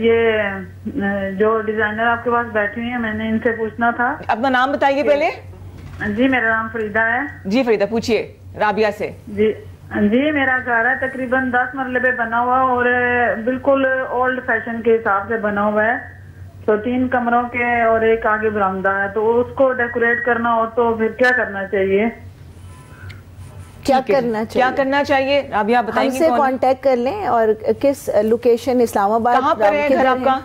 S12: یہ جو ڈیزائنر آپ کے پاس بیٹھی ہوئی ہیں میں نے ان سے پوچھنا تھا.
S1: اپنا نام بتائیے پہلے.
S12: جی میرا نام فریدہ ہے.
S1: جی فریدہ پوچھیے رابعہ سے.
S12: جی میرا گھر ہے تقریباً 10 مرلے پہ بنا ہوا اور بالکل اولڈ فیشن کے حساب سے بنا ہوا ہے. تو 3 کمروں کے اور ایک آگے برآمدہ ہے. تو اس کو ڈیکوریٹ کرنا ہو تو پھر کیا کرنا چاہیے؟
S6: کیا کرنا چاہیے
S1: رابعہ بتائیں گے.
S6: ہم سے کانٹیکٹ کر لیں. اور کس لوکیشن؟ اسلام آباد.
S1: کہاں پر ہے گھر آپ کا؟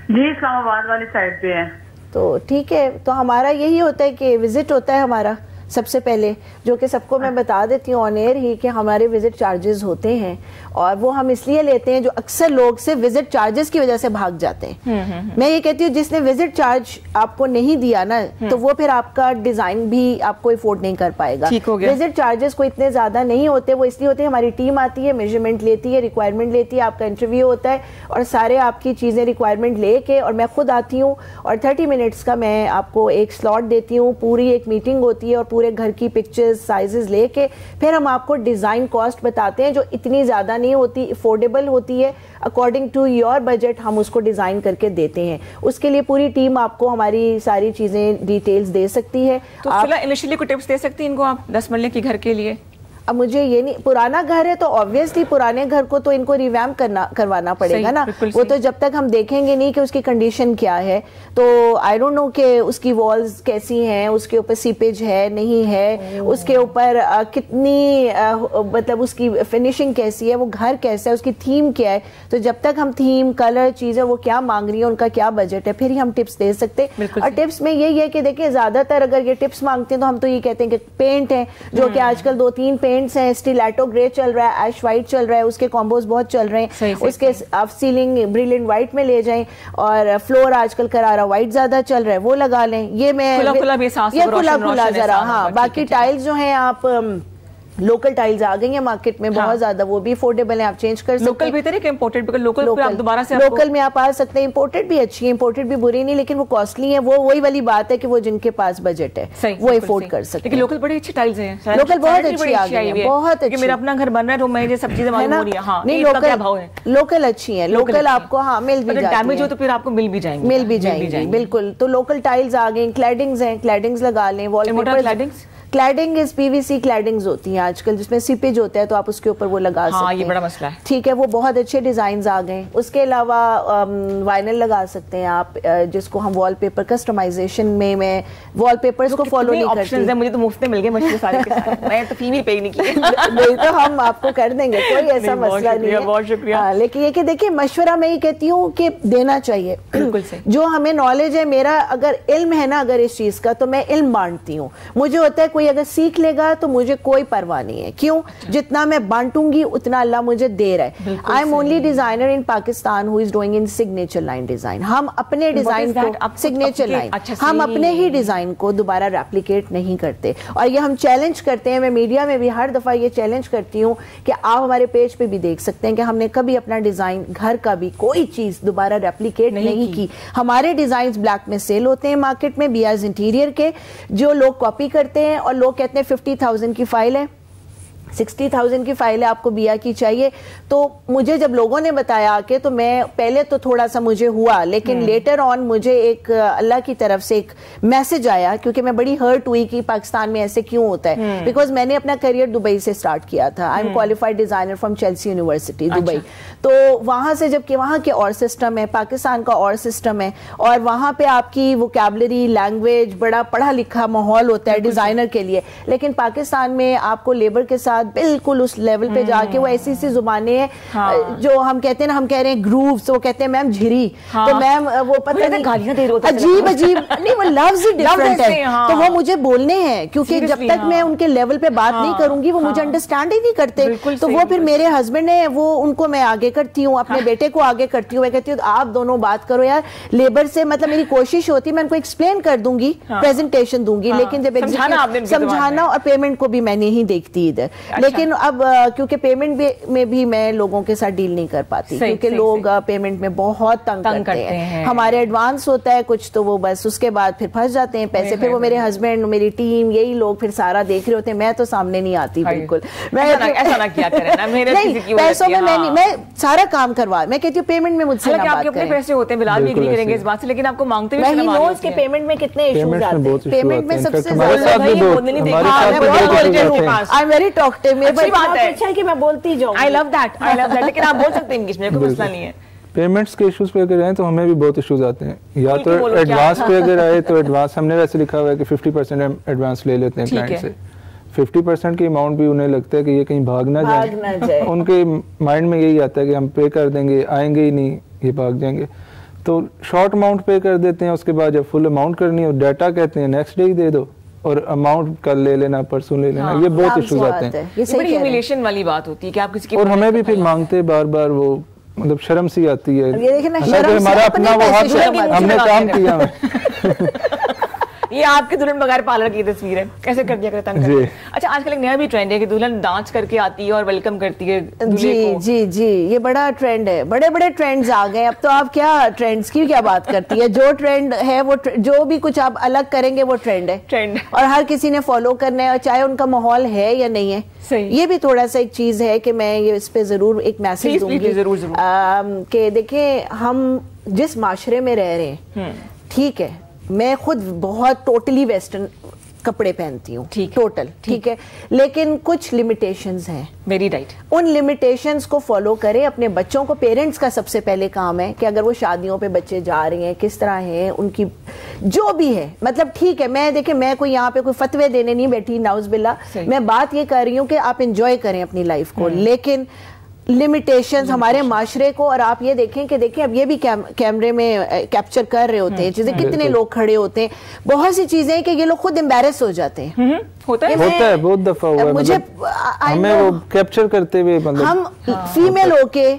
S12: جی اسلام آباد والی سائڈ پہ ہے.
S6: تو ٹھیک ہے. تو ہمارا یہی ہوتا ہے کہ وزٹ ہوتا ہے ہمارا سب سے پہلے, جو کہ سب کو میں بتا دیتی ہوں آن ایئر ہی کہ ہمارے وزٹ چارجز ہوتے ہیں اور وہ ہم اس لیے لیتے ہیں جو اکثر لوگ سے وزٹ چارجز کی وجہ سے بھاگ جاتے ہیں. میں یہ کہتی ہوں جس نے وزٹ چارج آپ کو نہیں دیا نا تو وہ پھر آپ کا ڈیزائن بھی آپ کو افورڈ نہیں کر پائے گا. وزٹ چارجز کو اتنے زیادہ نہیں ہوتے, وہ اس لیے ہوتے ہیں ہماری ٹیم آتی ہے, میجرمنٹ لیتی ہے, ریکوائرمنٹ لیتی ہے, آپ کا انٹرویو ہوتا ہے اور سارے آپ کی چیزیں ریکوائرمنٹ لے کے, اور میں خود آتی ہوں اور 30 منٹس کا میں آپ کو ایک سلاٹ دیتی ہوں. پوری ایک میٹنگ ہوتی ہے اور پورے گھر کی پکچر سائزز لے کے پھر ہم آپ کو ڈیزائن کاسٹ بتاتے ہیں جو اتنی زیادہ نہیں ہوتی, افورڈیبل ہوتی ہے. اکارڈنگ ٹو یور بجٹ ہم اس کو ڈیزائن کر کے دیتے ہیں. اس کے لیے پوری ٹیم آپ کو ہماری ساری چیزیں ڈیٹیلز دے سکتی ہے.
S1: تو فی الحال انیشلی کو ٹپس دے سکتی ہیں ان کو آپ 10 مرلے کے گھر کے لیے؟
S6: اب مجھے یہ نہیں, پرانا گھر ہے تو آبویسلی پرانے گھر کو تو ان کو ریویمپ کروانا پڑے گا نا. وہ تو جب تک ہم دیکھیں گے نہیں کہ اس کی کنڈیشن کیا ہے, تو آئی ڈونٹ نو کہ اس کی والز کیسی ہیں, اس کے اوپر سیپیج ہے نہیں ہے, اس کے اوپر کتنی مطلب اس کی فنیشنگ کیسی ہے, وہ گھر کیسا ہے, اس کی تھیم کیا ہے. تو جب تک ہم تھیم, کلر, چیزیں وہ کیا مانگ رہی ہیں, ان کا کیا بجٹ ہے, پھر ہی ہم ٹپس دے سکتے. اور ٹپس میں یہی ہے کہ دیکھیں زیادہ تر اگر یہ ٹپس مانگتے ہیں تو ہم تو یہ کہتے ہیں کہ پینٹ ہے, جو کہ آج کل 2-3 پینٹ ہیں. اسٹیلیٹو گرے چل رہا ہے, ایش وائٹ چل رہا ہے, اس کے کمبوز بہت چل رہے ہیں. اس کے آپ سیلنگ بریلینٹ وائٹ میں لے جائیں, اور فلور آج کل کرارا وائٹ زیادہ چل رہا ہے, وہ لگا لیں. یہ میں یہ کھلا ذرا. ہاں باقی ٹائلز جو ہیں آپ لوکل ٹائلز آ گئی ہیں مارکیٹ میں بہت زیادہ, وہ بھی افورڈیبل ہیں, آپ چینج کر سکتے ہیں.
S1: لوکل بہتر ہے کہ امپورٹڈ؟ بیکاز لوکل آپ دوبارہ سے
S6: لوکل میں آپ آ سکتے ہیں. امپورٹڈ بھی اچھی ہے, امپورٹڈ بھی بری نہیں, لیکن وہ کاسٹلی ہیں. وہ وہی والی بات ہے کہ وہ جن کے پاس بجٹ ہے وہ افورڈ کر سکتے ہیں.
S1: لیکن لوکل بڑی اچھی ٹائلز ہیں,
S6: لوکل بہت اچھی آ گئی ہیں, بہت اچھی.
S1: میرا اپنا گھر بن رہا ہے تو میں یہ سب چیزیں معلوم ہو رہی ہیں. ہاں
S6: نہیں لوکل اچھی ہیں, لوکل آپ کو ہاں مل بھی جاتی ہیں.
S1: ڈیمیج ہو تو پھر آپ کو مل بھی جائیں گی.
S6: بالکل. تو لوکل ٹائلز آ گئی, کلیڈنگز ہیں, کلیڈنگز لگا لیں. وال پیپر کلیڈنگ از پی وی سی کلیڈنگز ہوتی ہیں آج کل, جس میں سیپیج ہوتا ہے تو آپ اس کے اوپر وہ لگا سکتے ہیں.
S1: ہاں یہ بڑا مسئلہ ہے.
S6: ٹھیک ہے, وہ بہت اچھے ڈیزائنز آ گئے. اس کے علاوہ وائنل لگا سکتے ہیں آپ, جس کو ہم وال پیپر کسٹمائزیشن میں وال پیپرز کو فالو نہیں کرتی.
S1: مجھے تو مفت میں مل گئے مشورے سارے کے ساتھ, میں تو فی بھی پے نہیں کی.
S6: نہیں تو ہم آپ کو کر دیں گے, کوئی ایسا مسئلہ نہیں ہے.
S1: بہت شکریہ.
S6: لیکن یہ کہ دیکھیں مشورہ میں یہ کہتی ہوں کہ دینا چاہیے.
S1: بالکل صحیح.
S6: جو ہمیں نالج ہے, میرا اگر علم ہے نا اگر اس چیز کا, تو میں علم بانٹتی ہوں. مجھے ہوتا ہے کوئی اگر سیکھ لے تو مجھے کوئی پرواہ نہیں ہے. کیوں؟ جتنا میں بانٹوں گی اتنا اللہ مجھے دے رہا ہے. I am only designer in Pakistan who is doing in signature line design. ہم اپنے ڈیزائن کو سگنیچر لائن, ہم اپنے ہی ڈیزائن کو دوبارہ ریپلیکیٹ نہیں کرتے. اور یہ ہم چیلنج کرتے ہیں, میں میڈیا میں بھی ہر دفعہ یہ چیلنج کرتی ہوں کہ آپ ہمارے پیج پہ بھی دیکھ سکتے ہیں کہ ہم نے کبھی اپنا ڈیزائن گھر کا بھی کوئی چیز دوبارہ ریپلیکیٹ نہیں کی. ہمارے ڈیزائنز بلیک میں سیل ہوتے ہیں مارکیٹ میں بیاز انٹیریئر کے, جو لوگ کاپی کرتے ہیں اور لوگ کہتے ہیں 50,000 کی فائل ہے, 60,000 کی فائل ہے, آپ کو بیا کی چاہیے. تو مجھے جب لوگوں نے بتایا کہ تو میں پہلے تو تھوڑا سا مجھے ہوا, لیکن لیٹر آن مجھے ایک اللہ کی طرف سے ایک میسج آیا, کیونکہ میں بڑی ہرٹ ہوئی کہ پاکستان میں ایسے کیوں ہوتا ہے. بیکاز میں نے اپنا کریئر دبئی سے سٹارٹ کیا تھا. I am qualified designer from Chelsea university Dubai. تو وہاں سے جب کہ وہاں کے اور سسٹم ہے, پاکستان کا اور سسٹم ہے, اور وہاں پہ آپ کی ووکیبلری, لینگویج, بڑا پڑھا لکھا ماحول ہوتا ہے ڈیزائنر کے لیے. لیکن پاکستان میں آپ کو لیبر کے ساتھ بالکل اس لیول پہ جا کے وہ ایسی سی زبانیں ہیں جو ہم کہتے ہیں نا, ہم کہہ رہے ہیں گرووز, وہ کہتے ہیں میم جھری, تو میم وہ پتہ نہیں عجیب نہیں, وہ لفظ ہی ڈفرنٹ ہے. تو وہ مجھے بولنے ہیں, کیونکہ جب تک میں ان کے لیول پہ بات نہیں کروں گی وہ مجھے انڈرسٹینڈ ہی نہیں کرتے. تو وہ پھر میرے ہسبینڈ ہیں, وہ ان کو میں آگے کرتی ہوں, اپنے بیٹے کو آگے کرتی ہوں. میں کہتی ہوں آپ دونوں بات کرو یار, لیبر سے مطلب میری کوشش ہوتی ہے میں ان کو ایکسپلین کر دوں گی, پریزنٹیشن دوں گی, لیکن جب سمجھانا اور پیمنٹ کو بھی میں نہیں دیکھتی ادھر. لیکن اب کیونکہ پیمنٹ میں بھی میں لوگوں کے ساتھ ڈیل نہیں کر پاتی کیونکہ لوگ پیمنٹ میں بہت تنگ کرتے ہیں. ہمارے ایڈوانس ہوتا ہے کچھ تو وہ بس اس کے بعد پھر پھنس جاتے ہیں پیسے, پھر وہ میرے ہسبینڈ میری ٹیم یہی لوگ پھر سارا دیکھ رہے ہوتے ہیں, میں تو سامنے نہیں آتی بالکل.
S1: ایسا نہ کیا کریں نا,
S6: نہیں پیسوں میں میں سارا کام کروا, میں کہتی ہوں پیمنٹ میں مجھ سے نہ بات کریں.
S1: پیسے ہوتے ہیں بلال بھی اگری کریں گے اس بات سے, لیکن آپ کو مانگتے ہوئے شرم آ رہی ہے.
S6: پیمنٹ میں کتنے ایشوز آتے ہیں, پیمنٹ میں سب سے
S1: لیکن آپ بول سکتے ہیں انگلش میں, کوئی مسئلہ نہیں ہے.
S7: پیمنٹس کے ایشوز پہ اگر آئیں تو ہمیں بھی بہت ایشوز آتے ہیں. یا تو ایڈوانس پہ اگر آئے تو ایڈوانس ہم نے ویسے لکھا ہوا ہے کہ 50% ہم ایڈوانس لے لیتے ہیں کلائنٹ سے. 50% کی اماؤنٹ بھی انہیں لگتا ہے کہ یہ کہیں بھاگ نہ جائے, ان کے مائنڈ میں یہی آتا ہے کہ ہم پے کر دیں گے, آئیں گے ہی نہیں, یہ بھاگ جائیں گے. تو شارٹ اماؤنٹ پے کر دیتے ہیں, اس کے بعد جب فل اماؤنٹ کرنی ہے ڈیٹا کہتے ہیں نیکسٹ ڈے ہی دے دو, اور اماؤنٹ کل لے لینا, پرسوں لے لینا. یہ بہت ایشوز آتے ہیں.
S1: یہ بڑی ہیومیلیشن والی بات ہوتی ہے کہ آپ کسی کی,
S7: اور ہمیں بھی پھر مانگتے بار بار, وہ مطلب شرم سی آتی ہے. ہمارا اپنا وہ ہم نے کام کیا.
S1: یہ آپ کے دلہن بغیر پارلر کی تصویر ہے, کیسے کر دیا کرتا ہے. اچھا آج کل ایک نیا بھی ٹرینڈ ہے کہ دلہن ڈانس کر کے آتی ہے اور ویلکم کرتی ہے.
S6: جی یہ بڑا ٹرینڈ ہے, بڑے بڑے ٹرینڈز آ گئے اب تو. آپ کیا ٹرینڈز کی کیا بات کرتی ہے, جو ٹرینڈ ہے وہ جو بھی کچھ آپ الگ کریں گے وہ ٹرینڈ ہے, اور ہر کسی نے فالو کرنا ہے, اور چاہے ان کا ماحول ہے یا نہیں ہے. یہ بھی تھوڑا سا ایک چیز ہے کہ میں یہ اس پہ ضرور ایک میسج دوں گی کہ دیکھیں ہم جس معاشرے میں رہ رہے ہیں, ٹھیک ہے, میں خود بہت ٹوٹلی ویسٹرن کپڑے پہنتی ہوں, ٹوٹل ٹھیک ہے, لیکن کچھ لمیٹیشنز ہیں.
S1: Very right.
S6: ان لمیٹیشنز کو فالو کریں اپنے بچوں کو. پیرنٹس کا سب سے پہلے کام ہے کہ اگر وہ شادیوں پہ بچے جا رہے ہیں کس طرح ہیں, ان کی جو بھی ہے مطلب ٹھیک ہے. میں دیکھیں میں کوئی یہاں پہ کوئی فتوے دینے نہیں بیٹھی, ناؤز باللہ, میں بات یہ کر رہی ہوں کہ آپ انجوائے کریں اپنی لائف کو, لیکن لمیٹیشنز ہمارے معاشرے کو. اور آپ یہ دیکھیں کہ دیکھیں اب یہ بھی کیمرے میں کیپچر کر رہے ہوتے ہیں چیزیں, کتنے لوگ کھڑے ہوتے ہیں, بہت سی چیزیں ہیں کہ یہ لوگ خود امبیرس ہو جاتے ہیں.
S7: ہوتا ہے بہت دفعہ ہوا, مجھے ہمیں وہ کیپچر کرتے ہوئے
S6: ہم فیمیل ہو کے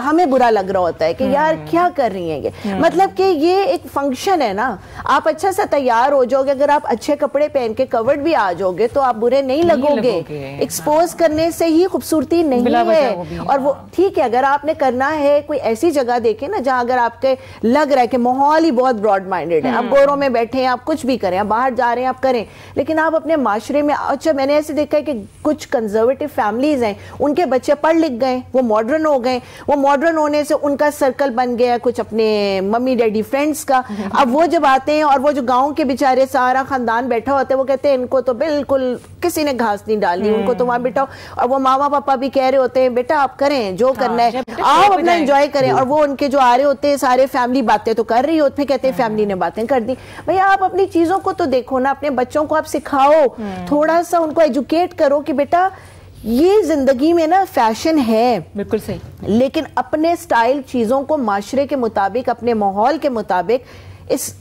S6: ہمیں برا لگ رہا ہوتا ہے کہ یار کیا کر رہی ہیں یہ. مطلب کہ یہ ایک فنکشن ہے نا, آپ اچھا سا تیار ہو جاؤ گے, اگر آپ اچھے کپڑے پہن کے کورڈ بھی آ جاؤ گے تو آپ برے نہیں لگو گے. ایکسپوز کرنے سے ہی خوبصورتی نہیں ہے. اور وہ ٹھیک ہے اگر آپ نے کرنا ہے کوئی ایسی جگہ دیکھیں نا جہاں اگر آپ کے لگ رہا ہے کہ ماحول ہی بہت براڈ مائنڈیڈ ہے, آپ گوروں میں بیٹھے ہیں, آپ کچھ بھی کریں, آپ باہر جا رہے ہیں آپ کریں, لیکن آپ اپنے معاشرے میں. اچھا میں نے ایسے دیکھا ہے کہ کچھ کنزرویٹو فیملیز ہیں, ان کے بچے پڑھ لکھ گئے, وہ ماڈرن ہو گئے, وہ ماڈرن ہونے سے ان کا سرکل بن گیا کچھ اپنے ممی ڈیڈی فرینڈز کا. اب وہ جب آتے ہیں اور وہ جو گاؤں کے بیچارے سارا خاندان بیٹھا ہوتا ہے, وہ کہتے ہیں ان کو تو بالکل کسی نے گھاس نہیں ڈالی, ان کو تو وہاں بٹھاؤ. اور وہ ماما پاپا بھی کہہ رہے ہوتے ہیں بیٹا آپ کریں جو کرنا ہے, آپ اپنا انجوائے کریں. اور وہ ان کے جو آ رہے ہوتے ہیں سارے فیملی باتیں تو کر رہی ہوتے ہیں, کہتے ہیں فیملی نے باتیں کر دی. بھئی آپ اپنی چیزوں کو تو دیکھو نا, اپنے بچوں کو آپ سکھاؤ, تھوڑا سا ان کو ایجوکیٹ کرو کہ بیٹا یہ زندگی میں نا فیشن ہے,
S1: بالکل صحیح,
S6: لیکن اپنے سٹائل چیزوں کو معاشرے کے مطابق, اپنے ماحول کے مطابق.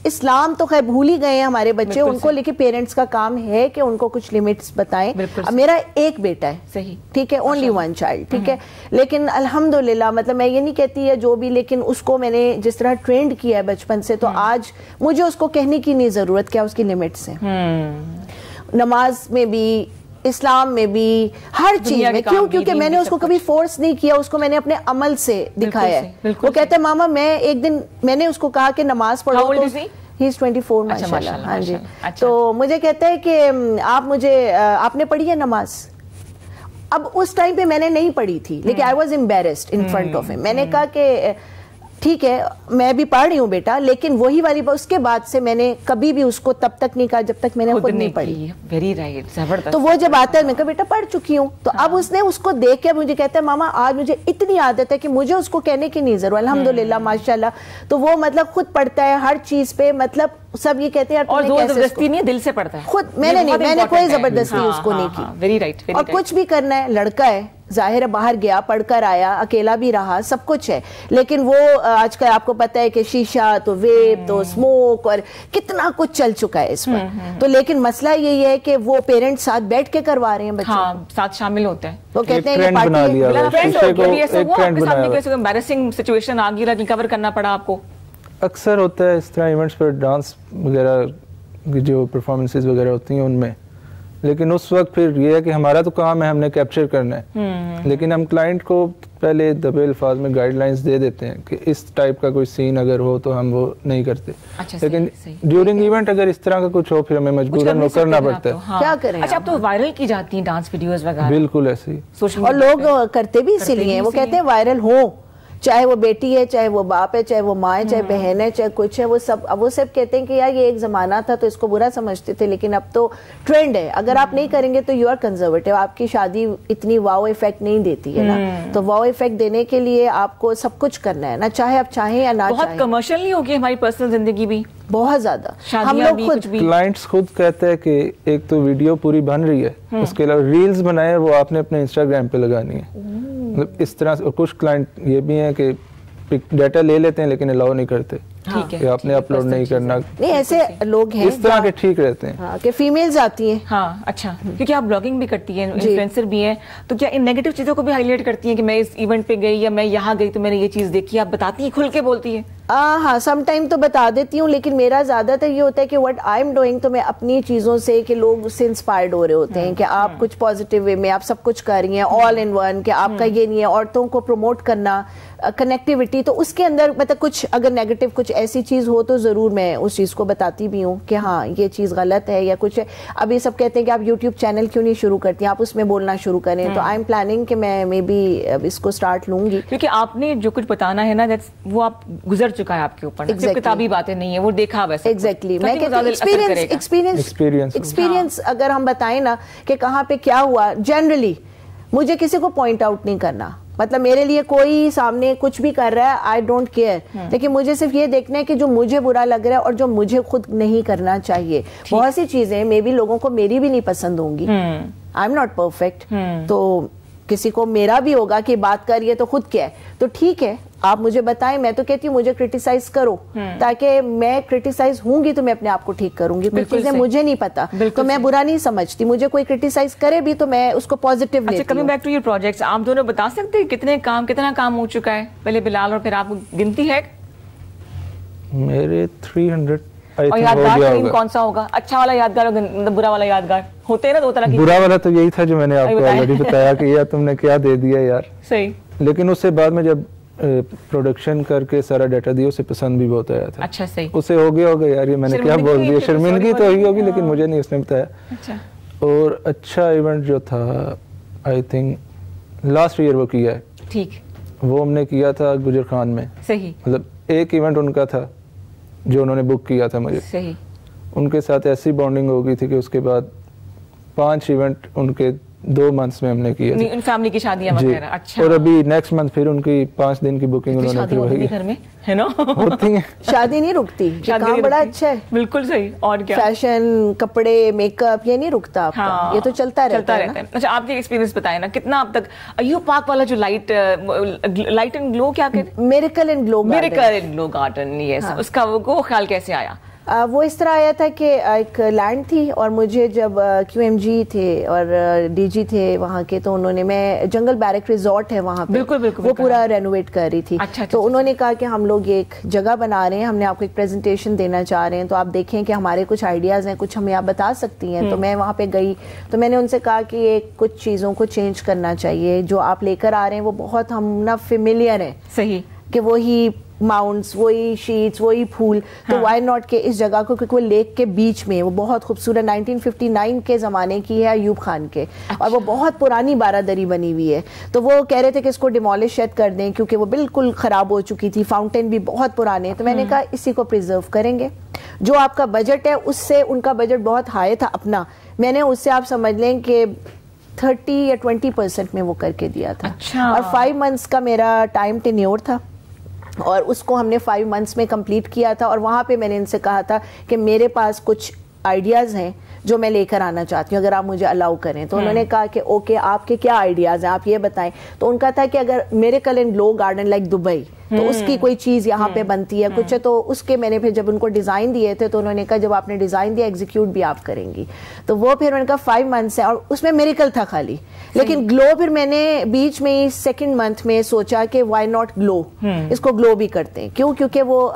S6: اسلام تو خیر بھول ہی گئے ہیں ہمارے بچے ان کو, لیکن پیرنٹس کا کام ہے کہ ان کو کچھ لمٹس بتائیں. اب میرا ایک بیٹا ہے, صحیح ٹھیک ہے, اونلی ون چائلڈ, ٹھیک ہے, لیکن الحمدللہ مطلب میں یہ نہیں کہتی ہے جو بھی, لیکن اس کو میں نے جس طرح ٹرینڈ کیا ہے بچپن سے, تو آج مجھے اس کو کہنے کی نہیں ضرورت کیا اس کی لمٹس ہیں. نماز میں بھی, اسلام میں بھی, ہر چیز میں. کیوں؟ کیونکہ میں نے اس کو کبھی فورس نہیں کیا, اس کو میں نے اپنے عمل سے دکھایا ہے. وہ کہتا ہے ماما میں ایک دن میں نے اس کو کہا کہ نماز پڑھو, ہی از 24 ماشاءاللہ, ہاں جی, تو مجھے کہتا ہے کہ آپ نے پڑھی ہے نماز. اب اس ٹائم پہ میں نے نہیں پڑھی تھی, لیکن I was embarrassed in front of ہم. میں نے کہا کہ ٹھیک ہے میں بھی پڑھ رہی ہوں بیٹا, لیکن وہی والی اس کے بعد سے میں نے کبھی بھی اس کو تب تک نہیں کہا جب تک میں نے خود نہیں پڑھی.
S1: ویری رائٹ, زبردست.
S6: تو وہ جب آتا ہے میں کہا بیٹا پڑھ چکی ہوں, تو اب اس نے اس کو دیکھ کے مجھے کہتا ہے ماما آج مجھے اتنی عادت ہے کہ مجھے اس کو کہنے کی نہیں ضرورت, الحمدللہ ماشاءاللہ. تو وہ مطلب خود پڑھتا ہے ہر چیز پہ, مطلب سب یہ کہتے ہیں
S1: اور زبردستی نہیں, دل سے پڑھتا ہے
S6: خود. میں نے کوئی زبردستی اس کو نہیں کی.
S1: Very right.
S6: اور کچھ بھی کرنا ہے, لڑکا ہے ظاہر ہے, باہر گیا پڑھ کر آیا, اکیلا بھی رہا, سب کچھ ہے, لیکن وہ آج کل آپ کو پتا ہے کہ شیشہ تو ویپ تو اسموک اور کتنا کچھ چل چکا ہے اس پر. تو لیکن مسئلہ یہی ہے کہ وہ پیرنٹس ساتھ بیٹھ کے کروا رہے ہیں بچوں,
S1: ساتھ شامل ہوتے ہیں.
S6: وہ کہتے ہیں یہ پارٹی
S1: ایمبیرسنگ سچویشن آ گئی, ریکور کرنا پڑا آپ کو.
S7: اکثر ہوتا ہے اس طرح ایونٹس پر, ڈانس وغیرہ جو پرفارمنسز وغیرہ ہوتی ہیں ان میں لیکن اس وقت پھر یہ ہے کہ ہمارا تو کام ہے ہم نے کیپچر کرنا ہے, لیکن ہم کلائنٹ کو پہلے دبے الفاظ میں گائیڈ لائنس دے دیتے ہیں کہ اس ٹائپ کا کوئی سین اگر ہو تو ہم وہ نہیں کرتے, لیکن ڈیورنگ ایونٹ اگر اس طرح کا کچھ ہو پھر ہمیں مجبوراً وہ کرنا پڑتا ہے.
S6: کیا کریں.
S1: اچھا اب تو وائرل کی جاتی ہیں ڈانس ویڈیوز وغیرہ.
S7: بالکل ایسے ہی,
S6: اور لوگ کرتے بھی اسی لیے, وہ کہتے ہیں وائرل ہو, چاہے وہ بیٹی ہے, چاہے وہ باپ ہے, چاہے وہ ماں ہے, چاہے بہن ہے, چاہے کچھ ہے, وہ سب کہتے ہیں کہ یار یہ ایک زمانہ تھا تو اس کو برا سمجھتے تھے, لیکن اب تو ٹرینڈ ہے. اگر آپ نہیں کریں گے تو یو آر کنزرویٹو. آپ کی شادی اتنی واو ایفیکٹ نہیں دیتی ہے نا, تو واو ایفیکٹ دینے کے لیے آپ کو سب کچھ کرنا ہے نا, چاہے آپ چاہیں یا نہ چاہیں.
S1: بہت کمرشل نہیں ہوگی ہماری پرسنل زندگی بھی,
S6: بہت زیادہ. ہم لوگ خود
S7: کلائنٹس خود کہتے ہیں کہ ایک تو ویڈیو پوری بن رہی ہے, اس کے علاوہ ریلز بنائے وہ آپ نے اپنے انسٹاگرام پہ لگانی ہے. مطلب اس طرح سے کچھ کلائنٹ یہ بھی ہیں کہ ڈیٹا لے لیتے ہیں لیکن الاؤ نہیں کرتے کہ آپ نے اپلوڈ نہیں کرنا.
S6: نہیں ایسے لوگ ہیں
S7: اس طرح کے ٹھیک رہتے ہیں
S6: کہ فیمیلز آتی ہیں.
S1: ہاں اچھا, کیونکہ آپ بلاگنگ بھی کرتی ہیں, انفلوئنسر بھی ہیں, تو کیا ان نیگیٹو چیزوں کو بھی ہائی لائٹ کرتی ہیں کہ میں اس ایونٹ پہ گئی یا میں یہاں گئی تو میں نے یہ چیز دیکھی, آپ بتاتی ہیں, کھل کے بولتی ہیں؟
S6: ہاں سم ٹائم تو بتا دیتی ہوں, لیکن میرا زیادہ تر یہ ہوتا ہے کہ وٹ آئی ایم ڈوئنگ, تو میں اپنی چیزوں سے کہ لوگ اس سے انسپائرڈ ہو رہے ہوتے ہیں کہ آپ کچھ پازیٹیو وے میں آپ سب کچھ کر رہی ہیں, آل ان ون, کہ آپ کا یہ نہیں ہے عورتوں کو پروموٹ کرنا, کنیکٹیوٹی. تو اس کے اندر مطلب کچھ اگر نیگیٹو کچھ ایسی چیز ہو تو ضرور میں اس چیز کو بتاتی بھی ہوں کہ ہاں یہ چیز غلط ہے یا کچھ ہے. اب یہ سب کہتے ہیں کہ آپ یوٹیوب چینل کیوں نہیں شروع کرتی ہیں, آپ اس میں بولنا شروع کریں, تو آئی ایم پلاننگ کہ میں مے بی اس کو سٹارٹ لوں گی,
S1: کیونکہ آپ نے جو کچھ بتانا ہے نا وہ آپ گزر چکا ہے آپ کے اوپر, صرف کتابی باتیں نہیں ہیں, وہ دیکھا ویسے.
S6: ایگزیکٹلی, میں کہتی ہوں ایکسپیرینس اگر ہم بتائیں نا کہ کہاں پہ کیا ہوا, جنرلی مجھے کسی کو پوائنٹ آؤٹ نہیں کرنا, مطلب میرے لیے کوئی سامنے کچھ بھی کر رہا ہے آئی ڈونٹ کیئر, لیکن مجھے صرف یہ دیکھنا ہے کہ جو مجھے برا لگ رہا ہے اور جو مجھے خود نہیں کرنا چاہیے. بہت سی چیزیں مے بی لوگوں کو میری بھی نہیں پسند ہوں گی, آئی ایم ناٹ پرفیکٹ, تو کسی کو میرا بھی ہوگا کہ بات کر رہی ہے تو خود کیا ہے, تو ٹھیک ہے آپ مجھے بتائیں. میں تو کہتی ہوں مجھے کرٹیسائز کرو, تاکہ میں کرٹیسائز ہوں گی تو میں اپنے آپ کو ٹھیک کروں گی. کچھ چیزیں مجھے نہیں پتا تو میں برا نہیں سمجھتی, مجھے کوئی کرٹیسائز کرے بھی تو میں اس کو پازیٹیو لیتی ہوں.
S1: Coming back to your projects, آپ دونوں بتا سکتے ہیں کتنا کام ہو چکا ہے, پہلے بلال اور پھر آپ گنتی ہے؟
S7: میرے 300.
S1: اور یادگار کون سا ہوگا, اچھا والا یادگار اور برا والا یادگار ہوتے ہیں نا دو طرح کی.
S7: برا والا تو یہی تھا جو میں نے آپ کو آلریڈی بتایا کہ یار تم نے کیا دے دیا یار.
S1: صحیح.
S7: لیکن اس سے بعد میں جب پروڈکشن کر کے سارا ڈیٹا دیا اسے پسند بھی بہت آیا تھا.
S1: اچھا صحیح.
S7: اسے ہو گیا یار یہ میں نے کیا بول دیا, شرمندگی تو ہوئی ہوگی لیکن مجھے نہیں اس نے بتایا. اور اچھا ایونٹ جو تھا آئی تھنک لاسٹ ایئر وہ کیا ہے,
S1: ٹھیک,
S7: وہ ہم نے کیا تھا گجر خان میں.
S1: صحیح.
S7: مطلب ایک ایونٹ ان کا تھا جو انہوں نے بک کیا تھا مجھے.
S1: صحیح.
S7: ان کے ساتھ ایسی بانڈنگ ہو گئی تھی کہ اس کے بعد 5 ایونٹ ان کے 2 منتھس میں ہم نے کیا
S1: ان فیملی کی شادیاں وغیرہ. اچھا.
S7: اور ابھی نیکسٹ منتھ پھر ان کی 5 دن کی بکنگ انہوں نے کروائی
S1: گھر میں ہے نا,
S6: ہوتی ہیں شادی نہیں رکتی, کام بڑا اچھا ہے.
S1: بالکل صحیح. اور کیا
S6: فیشن, کپڑے, میک اپ, یہ نہیں رکتا آپ کا, یہ تو چلتا رہتا ہے.
S1: اچھا آپ کے ایکسپیرینس بتائیں نا, کتنا اب تک ایوب پاک والا جو لائٹ اینڈ گلو, کیا کہتے ہیں,
S6: میریکل اینڈ
S1: گلو گارڈن, یس, اس کا وہ خیال کیسے آیا؟
S6: وہ اس طرح آیا تھا کہ ایک لینڈ تھی اور مجھے جب کیو ایم جی تھے اور ڈی جی تھے وہاں کے, تو انہوں نے, میں جنگل بیرک ریزورٹ ہے وہاں پہ, وہ پورا رینوویٹ کر رہی تھی. تو انہوں نے کہا کہ ہم لوگ ایک جگہ بنا رہے ہیں, ہم نے آپ کو ایک پریزنٹیشن دینا چاہ رہے ہیں, تو آپ دیکھیں کہ ہمارے کچھ آئیڈیاز ہیں, کچھ ہمیں آپ بتا سکتی ہیں. تو میں وہاں پہ گئی تو میں نے ان سے کہا کہ کچھ چیزوں کو چینج کرنا چاہیے, جو آپ لے کر آ رہے ہیں وہ بہت ہم نا فیملیئر ہیں.
S1: صحیح.
S6: کہ وہی ماؤنٹس, وہی شیٹس, وہی پھول, تو وائی ناٹ کہ اس جگہ کو, کیونکہ وہ لیک کے بیچ میں, وہ بہت خوبصورت 1959 کے زمانے کی ہے ایوب خان کے, اور وہ بہت پرانی بارادری بنی ہوئی ہے. تو وہ کہہ رہے تھے کہ اس کو ڈیمولش شاید کر دیں کیونکہ وہ بالکل خراب ہو چکی تھی, فاؤنٹین بھی بہت پرانے. تو میں نے کہا اسی کو پریزرو کریں گے, جو آپ کا بجٹ ہے اس سے, ان کا بجٹ بہت ہائی تھا اپنا, میں نے اس سے آپ سمجھ لیں کہ 30 یا 20% میں وہ کر کے دیا تھا. اور 5 months کا میرا ٹائم ٹینیور تھا, اور اس کو ہم نے 5 months میں کمپلیٹ کیا تھا. اور وہاں پہ میں نے ان سے کہا تھا کہ میرے پاس کچھ آئیڈیاز ہیں جو میں لے کر آنا چاہتی ہوں, اگر آپ مجھے الاؤ کریں. تو انہوں نے کہا کہ اوکے, آپ کے کیا آئیڈیاز ہیں, آپ یہ بتائیں. تو ان کا تھا کہ اگر miracle and glow garden like Dubai, تو اس کی کوئی چیز یہاں پہ بنتی ہے کچھ ہے, تو اس کے میں نے پھر جب ان کو ڈیزائن دیے تھے تو انہوں نے کہا جب آپ نے ڈیزائن دیا ایگزیکیوٹ بھی آپ کریں گی. تو وہ پھر ان کا 5 months ہے, اور اس میں میریکل تھا خالی. لیکن گلو پھر میں نے بیچ میں 2nd month میں سوچا کہ وائی ناٹ گلو, اس کو گلو بھی کرتے ہیں. کیوں؟ کیونکہ وہ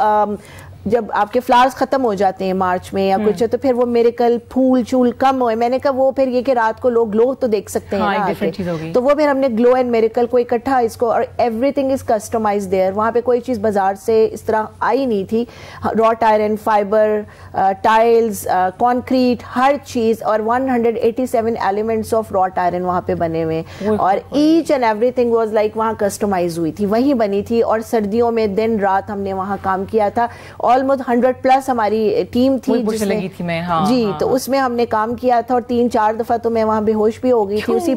S6: جب آپ کے فلاورز ختم ہو جاتے ہیں مارچ میں یا کچھ تو پھر وہ میریکل پھول چول کم ہوئے. میں نے کہا وہ پھر یہ کہ رات کو لوگ گلو تو دیکھ سکتے ہیں تو وہ پھر ہم نے گلو اینڈ میریکل کو اکٹھا اس کو, اور everything is customize there. وہاں پہ کوئی چیز بازار سے اس طرح آئی نہیں تھی. راٹ آئرن, فائبر, ٹائلز, کانکریٹ, ہر چیز, اور 187 ایلیمنٹس آف راٹ آئرن وہاں پہ بنے ہوئے, اور each and everything was like وہاں کسٹمائز ہوئی تھی, وہیں بنی تھی. اور سردیوں میں دن رات ہم نے وہاں کام کیا تھا. آلموسٹ 100+ ہماری ٹیم تھی جی, تو اس میں ہم نے کام کیا تھا, اور 3-4 دفعہ تو میں وہاں بے ہوش بھی ہو گئی تھی. اسی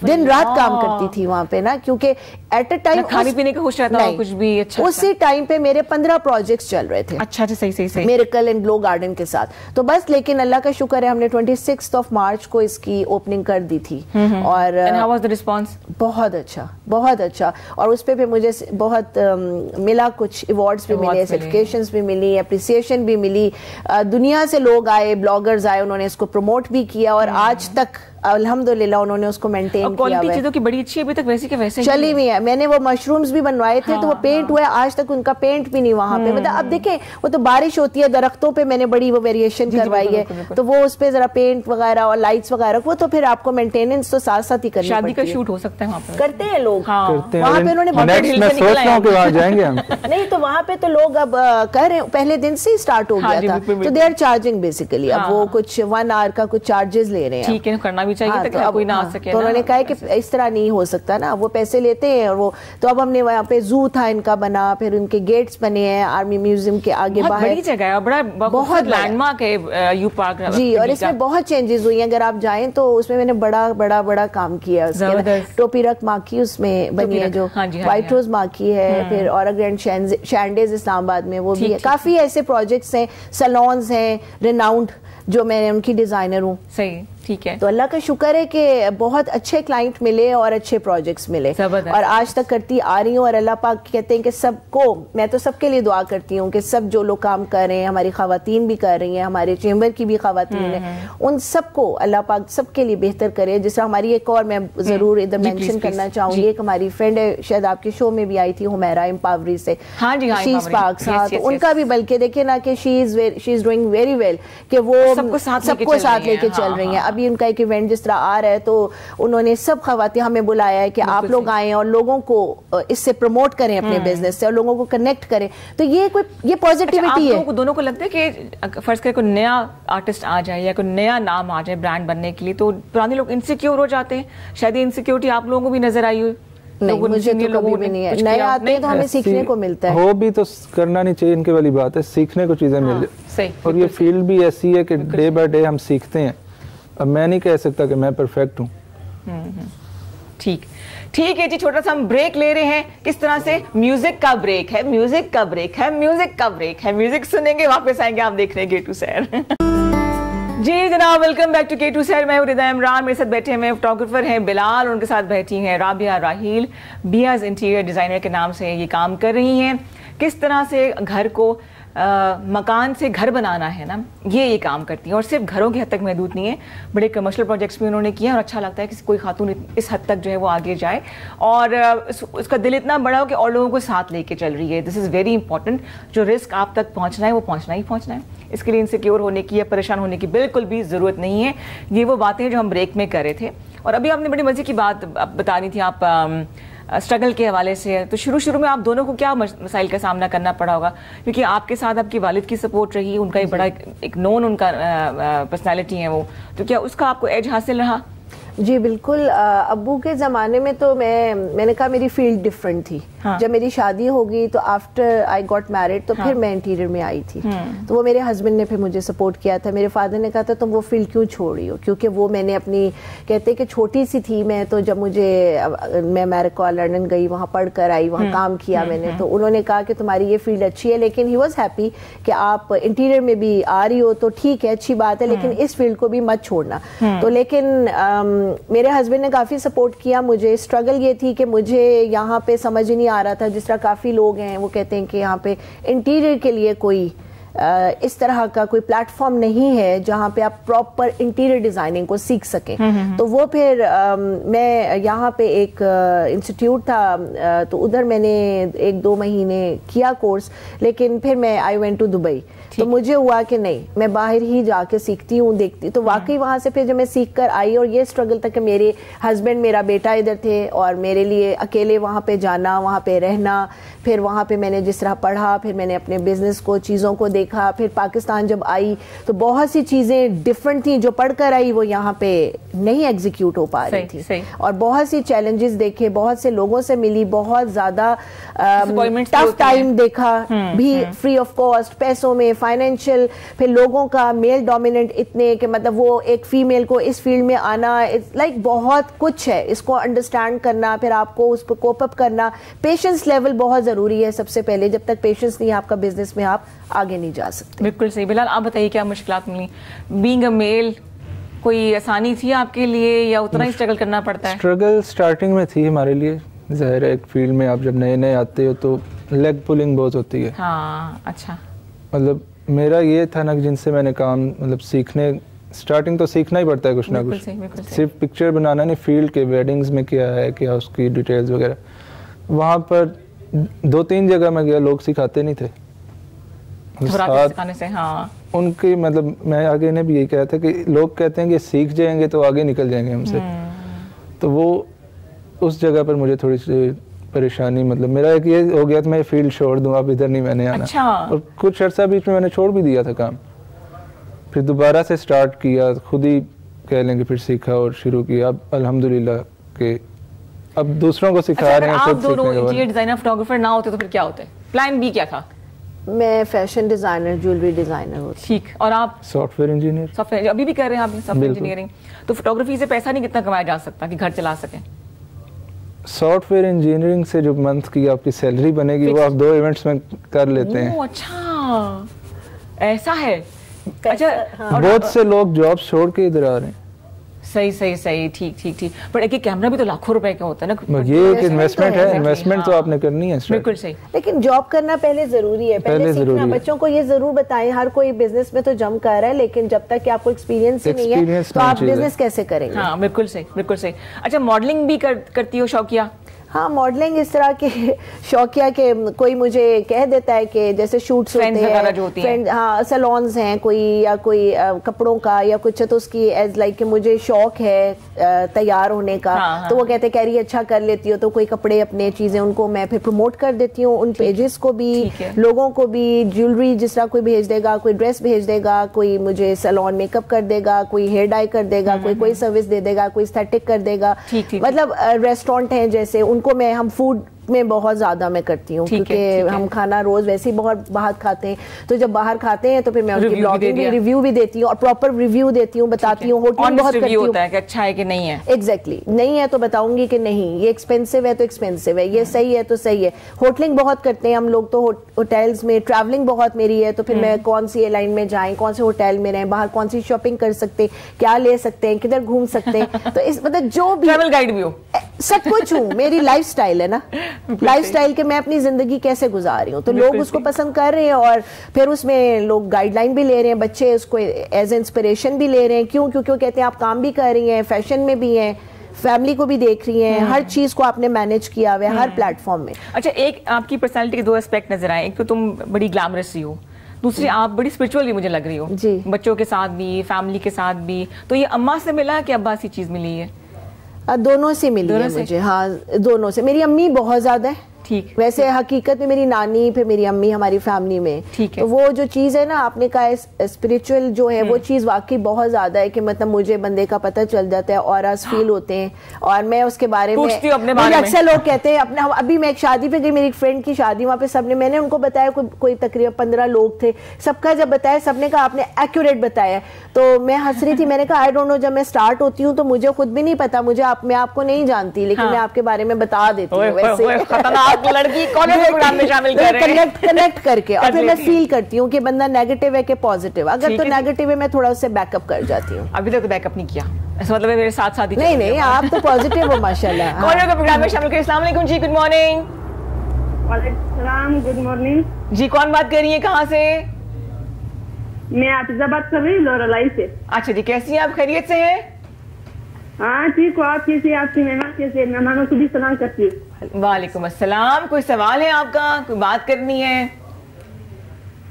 S6: دن رات کام کرتی تھی وہاں پہ نا, کیونکہ ایٹ اے ٹائم
S1: کھانے پینے کا ہوش رہتا ہے کچھ بھی. اچھا,
S6: اسی ٹائم پہ میرے 15 پروجیکٹس چل رہے تھے.
S1: اچھا صحیح
S6: میریکل اینڈ گلو گارڈن کے ساتھ. تو بس لیکن اللہ کا شکر ہے ہم نے 26 مارچ کو اس کی اوپننگ کر دی تھی. اور
S1: how was the response?
S6: بہت اچھا. اور اس پہ مجھے بہت ملا, کچھ ایوارڈز بھی ملے, سرٹیفکیشنز بھی ملی, اپریسیشن بھی ملی. دنیا سے لوگ آئے, بلاگرز آئے, انہوں نے اس کو پروموٹ بھی کیا, اور آج تک الحمدللہ انہوں نے اس کو مینٹین کیا.
S1: کوالٹی چیزوں کی بڑی اچھی ابھی تک ویسی کے ویسے
S6: چلی ہوئی ہے. میں نے وہ مشرومز بھی بنوائے تھے تو وہ پینٹ ہوئے, آج تک ان کا پینٹ بھی نہیں وہاں پہ. مطلب اب دیکھیں وہ تو بارش ہوتی ہے, درختوں پہ میں نے بڑی وہ ویریشن کروائی ہے, تو وہ اس پہ ذرا پینٹ وغیرہ اور لائٹس وغیرہ, وہ تو پھر آپ کو مینٹیننس تو ساتھ ساتھ ہی کرنی پڑتی ہے.
S1: شادی کا شوٹ ہو سکتا ہے وہاں پہ,
S6: کرتے ہیں لوگ وہاں پہ. انہوں نے نہیں تو وہاں پہ تو لوگ اب کہہ رہے ہیں پہلے دن سے ہی اسٹارٹ ہو گیا تھا, تو دے آر چارجنگ بیسیکلی. اب وہ کچھ 1 آور کا کچھ چارجز لے رہے ہیں.
S1: ٹھیک ہے, کرنا بھی چاہیے تاکہ کوئی نہ آ سکے.
S6: تو انہوں نے کہا کہ اس طرح نہیں ہو سکتا نا, وہ پیسے لیتے ہیں. اور وہ تو اب ہم نے وہاں پہ زو تھا ان کا بنا, پھر ان کے گیٹس بنے ہیں آرمی میوزیم کے آگے باہر.
S1: بڑی جگہ ہے, بہت لینڈ مارک ہے یو پارک
S6: جی. اور اس میں بہت چینجز ہوئی ہیں, اگر آپ جائیں تو اس میں میں نے بڑا کام کیا. ٹوپی رکھ ماکی اس میں بنی ہے, جو وائٹ روز ماکی ہے. پھر اور گرینڈ شینڈیز اسلام آباد میں وہ بھی ہے. کافی ایسے پروجیکٹس ہیں, سلونز ہیں ریناؤنڈ, جو میں ان کی ڈیزائنر ہوں.
S1: صحیح, ٹھیک ہے.
S6: تو اللہ کا شکر ہے کہ بہت اچھے کلائنٹ ملے اور اچھے پروجیکٹس ملے, اور آج تک کرتی آ رہی ہوں. اور اللہ پاک کہتے ہیں کہ سب کو, میں تو سب کے لیے دعا کرتی ہوں کہ سب جو لوگ کام کر رہے ہیں, ہماری خواتین بھی کر رہی ہیں, ہمارے چیمبر کی بھی خواتین ہیں, ان سب کو اللہ پاک سب کے لیے بہتر کرے. جس طرح ہماری ایک اور میں ضرور ادھر مینشن کرنا چاہوں گی, ایک ہماری فرینڈ ہے, شاید آپ کے شو میں بھی آئی تھی, ہمیرا امپاوری سے, شیز پاک ساتھ, ان کا بھی بلکہ دیکھیں نا کہ شی از ڈوئنگ ویری ویل, کہ وہ سب کو ساتھ لے کے چل رہی ہیں. ابھی ان کا ایک ایونٹ جس طرح آ رہا ہے, تو انہوں نے سب خواتین ہمیں بلایا ہے کہ آپ لوگ آئیں اور لوگوں کو اس سے پروموٹ کریں اپنے بزنس سے, اور لوگوں کو کنیکٹ کریں. تو یہ پازیٹیوٹی ہے.
S1: آپ دونوں کو لگتا ہے کہ فرض کرے کوئی نیا آرٹسٹ آ جائے یا کوئی نیا نام آ جائے برانڈ بننے کے لیے, تو پرانے لوگ انسیکیور ہو جاتے ہیں؟ شاید انسیکیورٹی آپ لوگوں کو بھی نظر آئی ہوئی.
S6: نہیں, مجھے تو کبھی بھی نہیں ہے. نئے آتے ہیں تو ہمیں سیکھنے کو ملتا ہے.
S7: ہو بھی تو کرنا نہیں چاہیے, ان کے والی بات ہے, سیکھنے کو چیزیں مل جائے. اور یہ فیلڈ بھی ایسی ہے کہ ڈے بائی ڈے ہم سیکھتے ہیں. اب میں نہیں کہہ سکتا کہ میں پرفیکٹ ہوں.
S1: ٹھیک ہے جی, چھوٹا سا ہم بریک لے رہے ہیں. کس طرح سے میوزک کا بریک ہے, میوزک کا بریک ہے, میوزک کا بریک ہے. میوزک سنیں گے, واپس آئیں گے, آپ دیکھ رہے ہیں K2 سحر. جی جناب, ویلکم بیک ٹو K2 سحر. میں رضا عمران, میرے ساتھ بیٹھے ہیں فوٹوگرافر ہیں بلال, اور ان کے ساتھ بیٹھی ہیں رابعہ راحیل. بیاز انٹیریئر ڈیزائنر کے نام سے یہ کام کر رہی ہیں. کس طرح سے گھر کو مکان سے گھر بنانا ہے نا, یہ کام کرتی ہیں. اور صرف گھروں کی حد تک محدود نہیں ہے, بڑے کمرشل پروجیکٹس بھی انہوں نے کیے, اور اچھا لگتا ہے کہ کوئی خاتون اس حد تک جو ہے وہ آگے جائے, اور اس کا دل اتنا بڑا ہو کہ اور لوگوں کو ساتھ لے کے چل رہی ہے. دس از ویری امپورٹنٹ. جو رسک آپ تک پہنچنا ہے وہ پہنچنا ہی پہنچنا ہے. اس کے لیے انسیکیور ہونے کی یا پریشان ہونے کی بالکل بھی ضرورت نہیں ہے. یہ وہ باتیں جو ہم بریک میں کر رہے تھے. اور ابھی آپ نے بڑی مزے کی بات بتا رہی تھی آپ اسٹرگل کے حوالے سے. تو شروع میں آپ دونوں کو کیا مسائل کا سامنا کرنا پڑا ہوگا, کیونکہ آپ کے ساتھ آپ کی والد کی سپورٹ رہی, ان کا ایک بڑا ایک نون ان کا پرسنالٹی ہے وہ, تو کیا اس کا آپ کو ایج حاصل رہا؟
S6: جی بالکل. ابو کے زمانے میں تو میں نے کہا میری فیلڈ ڈفرینٹ تھی. جب میری شادی ہوگی تو آفٹر آئی گاٹ میرڈ تو پھر میں انٹیریئر میں آئی تھی. تو وہ میرے ہسبینڈ نے پھر مجھے سپورٹ کیا تھا. میرے فادر نے کہا تھا تم وہ فیلڈ کیوں چھوڑ رہی ہو, کیونکہ وہ میں نے اپنی, کہتے کہ چھوٹی سی تھی میں, تو جب میں امیرکا لنڈن گئی, وہاں پڑھ کر آئی, وہاں کام کیا میں نے, تو انہوں نے کہا کہ تمہاری یہ فیلڈ اچھی ہے, لیکن ہی واز ہیپی کہ آپ انٹیریئر میں بھی آ رہی ہو تو ٹھیک ہے, اچھی بات ہے, لیکن اس فیلڈ کو بھی مت چھوڑنا. تو لیکن میرے ہسبینڈ نے کافی سپورٹ کیا مجھے. اسٹرگل یہ تھی کہ مجھے یہاں پہ سمجھ نہیں آ رہا تھا, جس طرح کافی لوگ ہیں وہ کہتے ہیں کہ یہاں پہ انٹیریئر کے لیے کوئی اس طرح کا کوئی پلیٹ فارم نہیں ہے جہاں پہ آپ پراپر انٹیریئر ڈیزائننگ کو سیکھ سکیں. تو وہ پھر میں یہاں پہ ایک انسٹیٹیوٹ تھا تو ادھر میں نے 1-2 مہینے کیا کورس, لیکن پھر میں آئی وینٹ ٹو دبئی. تو مجھے ہوا کہ نہیں, میں باہر ہی جا کے سیکھتی ہوں, دیکھتی. تو واقعی وہاں سے پھر جب میں سیکھ کر آئی, اور یہ اسٹرگل تھا کہ میرے ہسبینڈ, میرا بیٹا ادھر تھے, اور میرے لیے اکیلے وہاں پہ جانا, وہاں پہ رہنا. پھر وہاں پہ میں نے جس طرح پڑھا, پھر میں نے اپنے بزنس کو, چیزوں کو دیکھا. پھر پاکستان جب آئی تو بہت سی چیزیں ڈفرینٹ تھیں, جو پڑھ کر آئی وہ یہاں پہ نہیں ایگزیکیوٹ ہو پا رہی تھی. اور بہت سی چیلنجز دیکھے, بہت سے لوگوں سے ملی, بہت زیادہ ٹف ٹائم دیکھا بھی, فری آف کاسٹ, پیسوں میں, فائنینشیل. پھر لوگوں کا میل ڈومیننٹ اتنے کہ مطلب وہ ایک فیمیل کو اس فیلڈ میں آنا, لائک بہت کچھ ہے, اس کو انڈرسٹینڈ کرنا, پھر آپ کو اس پہ کوپ اپ کرنا. پیشنس لیول بہت ضروری ہے سب سے پہلے, جب تک پیشنس نہیں ہے آپ کا بزنس میں, آپ آگے نہیں جا سکتے.
S1: بالکل صحیح. بلال آپ بتائیے کیا مشکلات ملی بینگ اے میل؟ کوئی آسانی تھی آپ کے لیے یا اتنا ہی اسٹرگل کرنا پڑتا ہے؟
S7: اسٹرگل اسٹارٹنگ میں تھی ہمارے لیے. ظاہر ہے ایک فیلڈ میں آپ جب نئے نئے آتے ہو تو لیگ پولنگ بہت ہوتی ہے.
S1: ہاں اچھا.
S7: مطلب میرا یہ تھا نا کہ جن سے میں نے کام مطلب سیکھنے, اسٹارٹنگ تو سیکھنا ہی پڑتا ہے کچھ نہ کچھ, صرف پکچر بنانا نہیں, فیلڈ کے ویڈنگز میں کیا ہے, کیا اس کی ڈیٹیلز وغیرہ. وہاں پر 2-3 جگہ میں گیا, لوگ سکھاتے نہیں تھے
S1: سکھانے سے. ہاں
S7: ان کی مطلب میں آگے نے بھی یہی کہا تھا کہ لوگ کہتے ہیں کہ سیکھ جائیں گے تو آگے نکل جائیں گے ہم سے. تو وہ اس جگہ پر مجھے تھوڑی سی پریشانی, مطلب میرا ایک یہ ہو گیا کہ میں فیلڈ چھوڑ دوں, اب ادھر نہیں میں نے آنا. اور کچھ عرصہ بیچ میں نے چھوڑ بھی دیا تھا کام, پھر دوبارہ سے سٹارٹ کیا, خود ہی کہہ لیں کہ پھر سیکھا اور شروع کیا. اب الحمدللہ کہ اب دوسروں کو سکھا رہے ہیں.
S1: آپ دونوں انٹیریئر ڈیزائنر فوٹوگرافر نہ ہوتے تو پھر کیا ہوتے؟ پلان بی کیا تھا؟
S6: میں فیشن ڈیزائنر, جیولری ڈیزائنر ہوں.
S1: ٹھیک. اور آپ؟
S6: Soft where engineer.
S1: Soft where ابھی بھی کر رہے ہیں آپ سافٹ ویئر انجینئرنگ. تو فوٹوگرافی سے پیسہ نہیں کتنا کمایا جا سکتا کہ گھر چلا سکیں؟
S7: سافٹ ویئر انجینئرنگ سے جو منتھ کی آپ کی سیلری بنے گی وہ آپ 2 ایونٹس میں کر لیتے ہیں.
S1: اچھا ایسا ہے. اچھا
S7: بہت سے لوگ جاب چھوڑ کے ادھر آ رہے ہیں.
S1: صحیح. ٹھیک. پر ایک کیمرہ بھی تو لاکھوں روپے کا ہوتا ہے نا.
S7: یہ ایک انویسٹمنٹ ہے, انویسٹمنٹ تو آپ نے کرنی ہے.
S1: بالکل صحیح.
S6: لیکن جاب کرنا پہلے ضروری ہے, پہلے سیکھنا. بچوں کو یہ ضرور بتائیں, ہر کوئی بزنس میں تو جم کر رہا ہے, لیکن جب تک کہ آپ کو ایکسپیرینس ہی نہیں ہے تو آپ بزنس کیسے کریں گے؟
S1: ہاں بالکل صحیح. اچھا ماڈلنگ بھی کرتی ہو شوقیہ؟
S6: ہاں ماڈلنگ اس طرح کے شوقیہ کہ کوئی مجھے کہہ دیتا ہے کہ جیسے شوٹس ہوتے ہیں, ہاں سیلونز ہیں کوئی, یا کوئی کپڑوں کا یا کچھ, تو اس کی ایز لائک کہ مجھے شوق ہے تیار ہونے کا. تو وہ کہتے ہیں کیری اچھا کر لیتی ہو, تو کوئی کپڑے اپنے چیزیں ان کو میں پھر پروموٹ کر دیتی ہوں, ان پیجز کو بھی, لوگوں کو بھی. جیولری جس طرح کوئی بھیج دے گا, کوئی ڈریس بھیج دے گا, کوئی مجھے سیلون میک اپ کر دے گا, کوئی ہیئر ڈائی کر دے گا, کوئی سروس دے دے گا, کوئی اسٹیٹک کر دے گا. مطلب ریسٹورینٹ ہیں جیسے, ان کو میں, ہم فوڈ میں بہت زیادہ میں کرتی ہوں کیونکہ ہم کھانا روز ویسے ہی بہت باہر کھاتے ہیں, تو جب باہر کھاتے ہیں تو پھر میں ان کی بلاگنگ بھی, ریویو بھی دیتی ہوں اور پراپر ریویو دیتی ہوں, بتاتی ہوں. ہوٹل بہت کرتی ہوں
S1: کہ اچھا ہے کہ نہیں ہے.
S6: ایگزیکٹلی نہیں ہے تو بتاؤں گی کہ نہیں, یہ ایکسپینسو ہے تو ایکسپینسو ہے, یہ صحیح ہے تو صحیح ہے. ہوٹلنگ بہت کرتے ہیں ہم لوگ تو ہوٹلز میں, ٹریولنگ بہت میری ہے, تو پھر میں کون سی ایئر لائن میں جائیں, کون سے ہوٹل میں رہیں, باہر کون سی شاپنگ کر سکتے, کیا لے سکتے ہیں, کدھر گھوم سکتے ہیں. تو اس مطلب جو بھی
S1: ٹریول گائیڈ بھی ہو,
S6: سب کچھ ہوں. میری لائف سٹائل ہے نا, لائف سٹائل کہ میں اپنی زندگی کیسے گزار رہی ہوں, تو لوگ اس کو پسند کر رہے ہیں, اور پھر اس میں لوگ گائیڈ لائن بھی لے رہے ہیں, بچے اس کو ایز انسپریشن بھی لے رہے ہیں. کیوں کہتے ہیں آپ کام بھی کر رہی ہیں, فیشن میں بھی ہیں, فیملی کو بھی دیکھ رہی ہیں, ہر چیز کو آپ نے مینج کیا ہوا ہے ہر پلیٹ فارم میں.
S1: اچھا ایک آپ کی پرسنالٹی کے 2 اسپیکٹ نظر آئے, ایک تو تم بڑی گلیمرس ہی ہو, دوسری آپ بڑی اسپرچول بھی مجھے لگ رہی ہو, بچوں کے ساتھ بھی, فیملی کے ساتھ بھی. تو یہ اماں سے ملا کہ ابا سے چیز ملی ہے؟
S6: دونوں سے ملی ہے مجھے. ہاں دونوں سے. میری امی بہت زیادہ ہے, ٹھیک. ویسے حقیقت میں میری نانی پھر میری امی ہماری فیملی میں, تو وہ جو چیز ہے نا آپ نے کہا اسپرچول جو ہے, وہ چیز واقعی بہت زیادہ ہے کہ مطلب مجھے بندے کا پتہ چل جاتا ہے, اورز فیل ہوتے ہیں, اور میں اس کے بارے میں اکثر لوگ کہتے ہیں اپنا. ابھی میں ایک شادی پہ گئی, میری ایک فرینڈ کی شادی, وہاں پہ سب نے, میں نے ان کو بتایا, کوئی تقریباً 15 لوگ تھے, سب کا جب بتایا سب نے کہا آپ نے ایکوریٹ بتایا. تو میں ہنس رہی تھی, میں نے کہا آئی ڈونٹ نو, جب میں اسٹارٹ ہوتی ہوں تو مجھے خود بھی نہیں پتا, مجھے میں آپ کو نہیں جانتی, لیکن میں آپ کے بارے میں بتا دیتی ہوں ویسے
S1: لڑکی
S6: کنیکٹ کر کے, اور پھر میں فیل کرتی ہوں کہ بندہ نیگیٹو ہے کہ پازیٹیو. اگر تو نیگیٹو ہے میں تھوڑا اس سے بیک اپ کر جاتی ہوں.
S1: ابھی تک بیک اپ نہیں کیا, ایسا مطلب ہے میرے ساتھ ساتھ ہی.
S6: نہیں آپ تو پازیٹیو ہو ماشاءاللہ.
S1: کالر کا پروگرام میں شامل کریں. السلام علیکم جی, گڈ مارننگ.
S13: وعلیکم السلام, گڈ مارننگ.
S1: جی کون بات کر رہی ہیں, کہاں سے؟
S10: میں حافظہ بات کر رہی ہوں لورالائی سے.
S1: اچھا جی, کیسی ہیں آپ, خیریت سے ہیں؟
S10: ہاں ٹھیک ہو آپ کیسے, آپ کی مہمان کیسے, مہمانوں کو بھی سلام کرتی ہوں.
S1: وعلیکم السلام, کوئی سوال ہے آپ کا, کوئی بات کرنی ہے؟